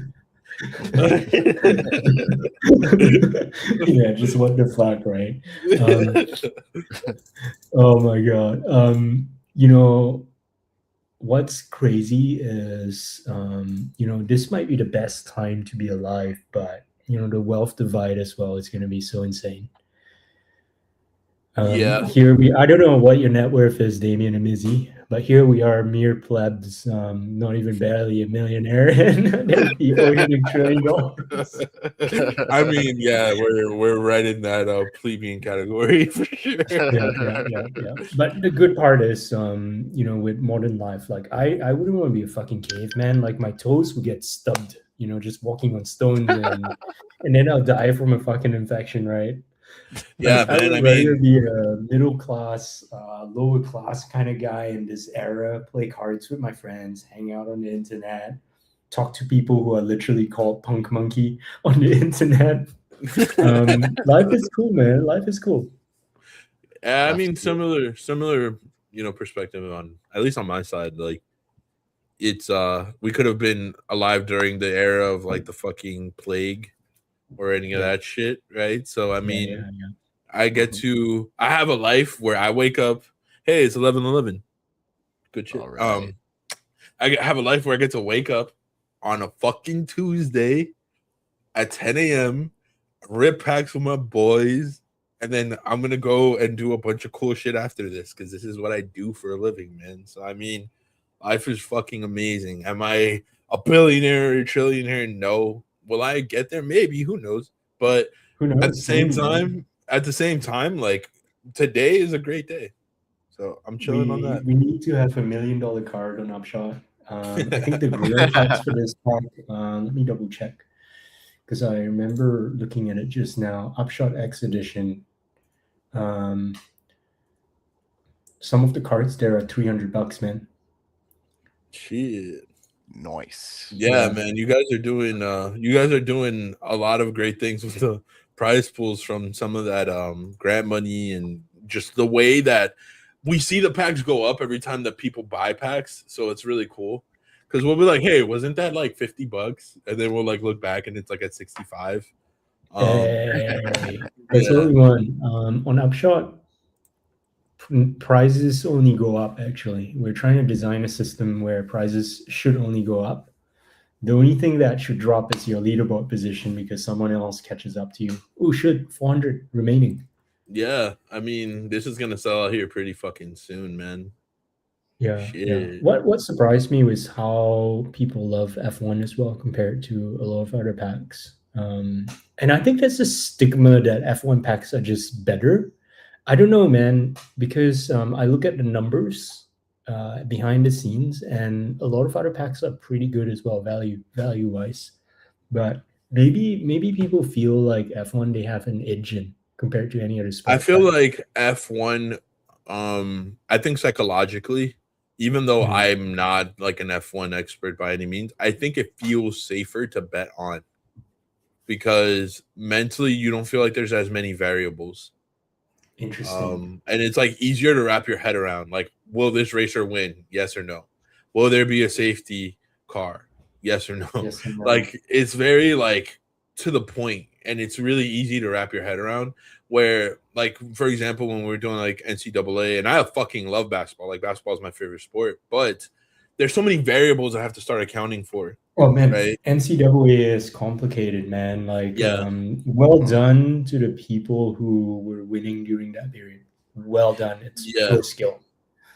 yeah, just what the fuck, right? Oh my god. You know, what's crazy is this might be the best time to be alive, but the wealth divide as well is going to be so insane. Yeah. Here I don't know what your net worth is, Damien and Izzy, but here we are, mere plebs, not even barely a millionaire, and there are people hitting $1 trillion. I mean, yeah, we're right in that plebeian category for sure. Yeah. But the good part is, with modern life, like I wouldn't want to be a fucking caveman. Like my toes would get stubbed, just walking on stones, and then I'll die from a fucking infection, right? Yeah, Like, man. I would rather be a middle class, lower class kind of guy in this era, play cards with my friends, hang out on the internet, talk to people who are literally called punk monkey on the internet. Life is cool, man. Life is cool. I mean, similar, perspective on, at least on my side. Like, it's we could have been alive during the era of like the fucking plague or any of that shit, right? So I mean, I have a life where I wake up, hey, it's 11:11. Good shit. Right. I have a life where I get to wake up on a fucking Tuesday at 10 a.m., rip packs with my boys, and then I'm gonna go and do a bunch of cool shit after this because this is what I do for a living, man. So I mean, life is fucking amazing. Am I a billionaire or a trillionaire? No. Will I get there? Maybe. Who knows? But Who knows? at the same time, like today is a great day. So I'm chilling on that. We need to have $1 million card on Upshot. I think the grail tax for this pack, let me double check. Because I remember looking at it just now. Upshot X edition. Some of the cards there are $300, man. Shit. Nice. Yeah, man. You guys are doing a lot of great things with the prize pools from some of that grant money and just the way that we see the packs go up every time that people buy packs. So it's really cool. Because we'll be like, hey, wasn't that like $50? And then we'll like look back and it's like at 65. Hey, that's what we want. On Upshot, prizes only go up, actually. We're trying to design a system where prizes should only go up. The only thing that should drop is your leaderboard position because someone else catches up to you. Oh, shit, 400 remaining. Yeah, I mean, this is gonna sell out here pretty fucking soon, man. Yeah. Shit. What surprised me was how people love F1 as well compared to a lot of other packs. And I think that's a stigma that F1 packs are just better. I don't know, man, because I look at the numbers behind the scenes, and a lot of other packs are pretty good as well, value wise. But maybe people feel like F1 they have an edge in compared to any other sport. I feel like F1, I think psychologically, even though I'm not like an F1 expert by any means, I think it feels safer to bet on. because mentally you don't feel like there's as many variables. Interesting. And it's like easier to wrap your head around. Like, will this racer win? Yes or no? Will there be a safety car? Yes or no? Yes and no. Like, it's very like to the point, and it's really easy to wrap your head around. Where, like, for example, when we're doing like NCAA, and I fucking love basketball. Like, basketball is my favorite sport, but there's so many variables I have to start accounting for. Oh man, Right? NCAA is complicated, man. Like, Yeah. well done to the people who were winning during that period. Well done. It's Yeah. pure skill.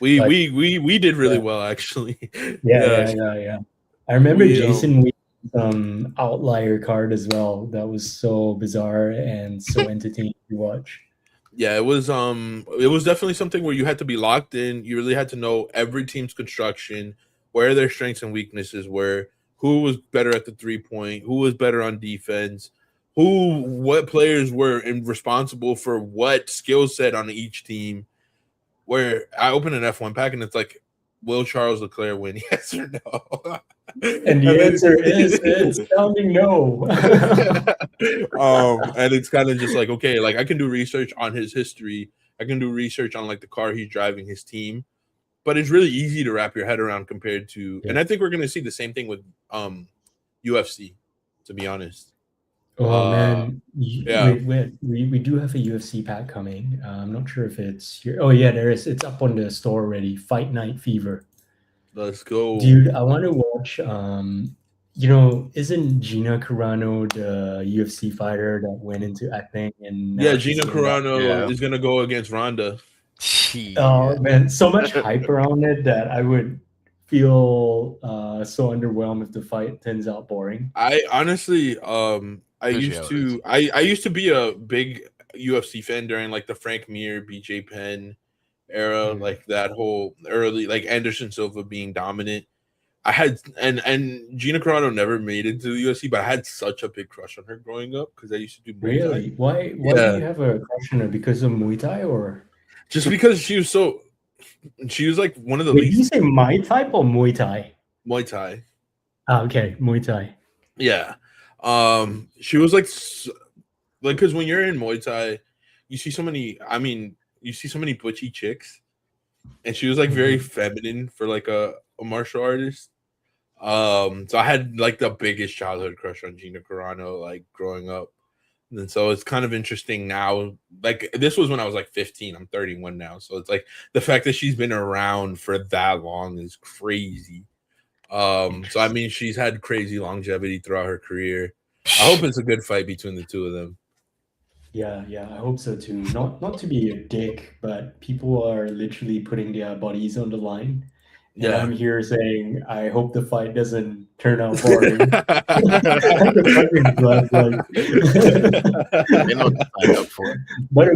We Like, we did really yeah. well, actually. Yeah. I remember We, Jason with some outlier card as well. That was so bizarre and so entertaining to watch. Yeah, it was definitely something where you had to be locked in. You really had to know every team's construction, where their strengths and weaknesses were, who was better at the 3-point, who was better on defense, what players were responsible for what skill set on each team. Where I open an F1 pack and it's like, will Charles Leclerc win? Yes or no? And the answer is it's sounding no. And it's kind of just like, okay, like I can do research on his history, I can do research on like the car he's driving, his team, but it's really easy to wrap your head around compared to, and I think we're gonna see the same thing with UFC, to be honest. Oh man, yeah. wait. We do have a UFC pack coming. I'm not sure if it's here. Oh yeah, there is. It's up on the store already. Fight Night Fever. Let's go, dude. I want to watch. Isn't Gina Carano the UFC fighter that went into acting? And yeah, Gina Carano is gonna go against Ronda. Oh man, so much hype around it that I would feel so underwhelmed if the fight turns out boring. I honestly, I used to be a big UFC fan during like the Frank Mir, BJ Penn era, like that whole early, like Anderson Silva being dominant. I had and Gina Carano never made it to the UFC, but I had such a big crush on her growing up because I used to do Muay Thai. Really? Why do you have a crush on her? Because of Muay Thai, or just because she was like one of the least. Did you say my type or Muay Thai? Muay Thai. Okay, Muay Thai. Yeah. She was like because when you're in Muay Thai, you see so many butchy chicks, and she was like very feminine for like a martial artist. So I had like the biggest childhood crush on Gina Carano, like growing up. And so it's kind of interesting now. Like, this was when I was like 15. I'm 31 now. So it's like the fact that she's been around for that long is crazy. So I mean, she's had crazy longevity throughout her career. I hope it's a good fight between the two of them. Yeah, I hope so too. Not to be a dick, but people are literally putting their bodies on the line. And I'm here saying, I hope the fight doesn't turn out boring.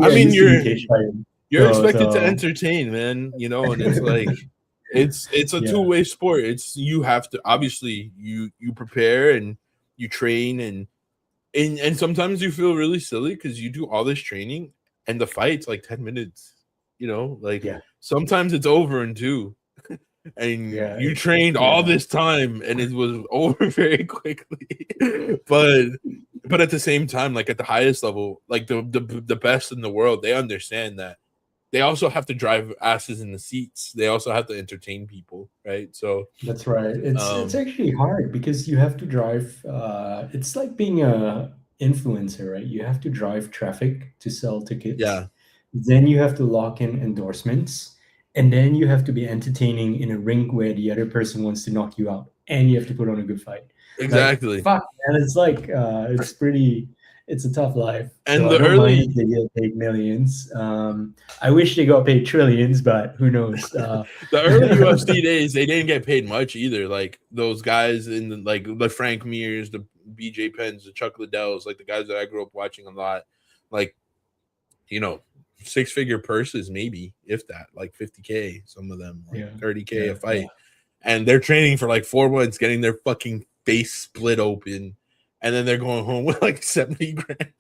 I mean, you're expected to entertain, man. You know, and it's like it's a two-way sport. You have to, obviously, you prepare and you train, and sometimes you feel really silly because you do all this training and the fight's like 10 minutes. You know, like sometimes it's over in 2. And you trained all this time and it was over very quickly. but at the same time, like at the highest level, like the best in the world, they understand that they also have to drive asses in the seats. They also have to entertain people, right? So that's right. It's actually hard because you have to drive. It's like being a influencer, right? You have to drive traffic to sell tickets. Yeah. Then you have to lock in endorsements. And then you have to be entertaining in a ring where the other person wants to knock you out, and you have to put on a good fight. Exactly. Like, fuck, man, it's like it's a tough life. And so the early they get paid millions. I wish they got paid trillions, but who knows? The early UFC days, they didn't get paid much either. Like those guys in the Frank Mirs, the BJ Penns, the Chuck Liddells, like the guys that I grew up watching a lot, like, you know, 6-figure purses, maybe, if that, like $50K, some of them, like $30K a fight. And they're training for like 4 months, getting their fucking face split open, and then they're going home with like 70 grand.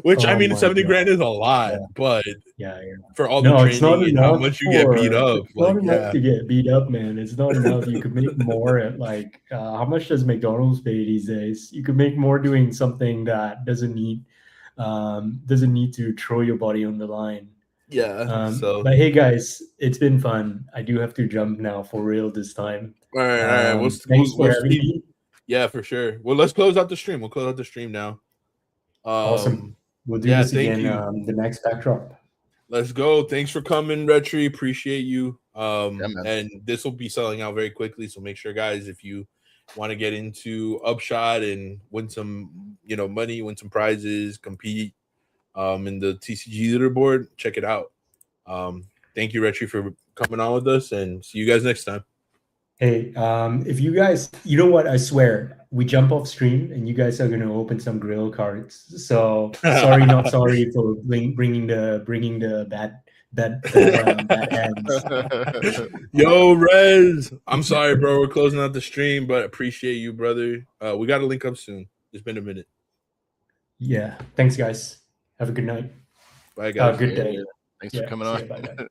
Which I Oh mean, my 70 God. grand is a lot, Yeah. but Yeah. for all No, the it's not training and how enough much you get beat up, it's like not enough to get beat up, man. It's not enough. You could make more at like how much does McDonald's pay these days? You could make more doing something that doesn't need to throw your body on the line. yeah. So But hey guys, it's been fun. I do have to jump now for real this time. all right. Thanks for We'll having speak. me. Yeah, for sure. Well, let's close out the stream. We'll close out the stream now. Awesome. We'll do Yeah, this thank again you. the next backdrop. Let's go. Thanks for coming, Retri. Appreciate you. man. And this will be selling out very quickly. So make sure, guys, if you want to get into Upshot and win some, money, win some prizes, compete in the TCG leaderboard, check it out. Thank you, Retri, for coming on with us, and see you guys next time. Hey, if you guys, you know what? I swear, we jump off stream and you guys are going to open some grill cards. So sorry, not sorry for bringing the bad hands. Yo, Rez, I'm sorry, bro. We're closing out the stream, but appreciate you, brother. We got to link up soon. It's been a minute. Yeah. Thanks, guys. Have a good night. Bye, guys. Good day. Thanks for coming on. Bye.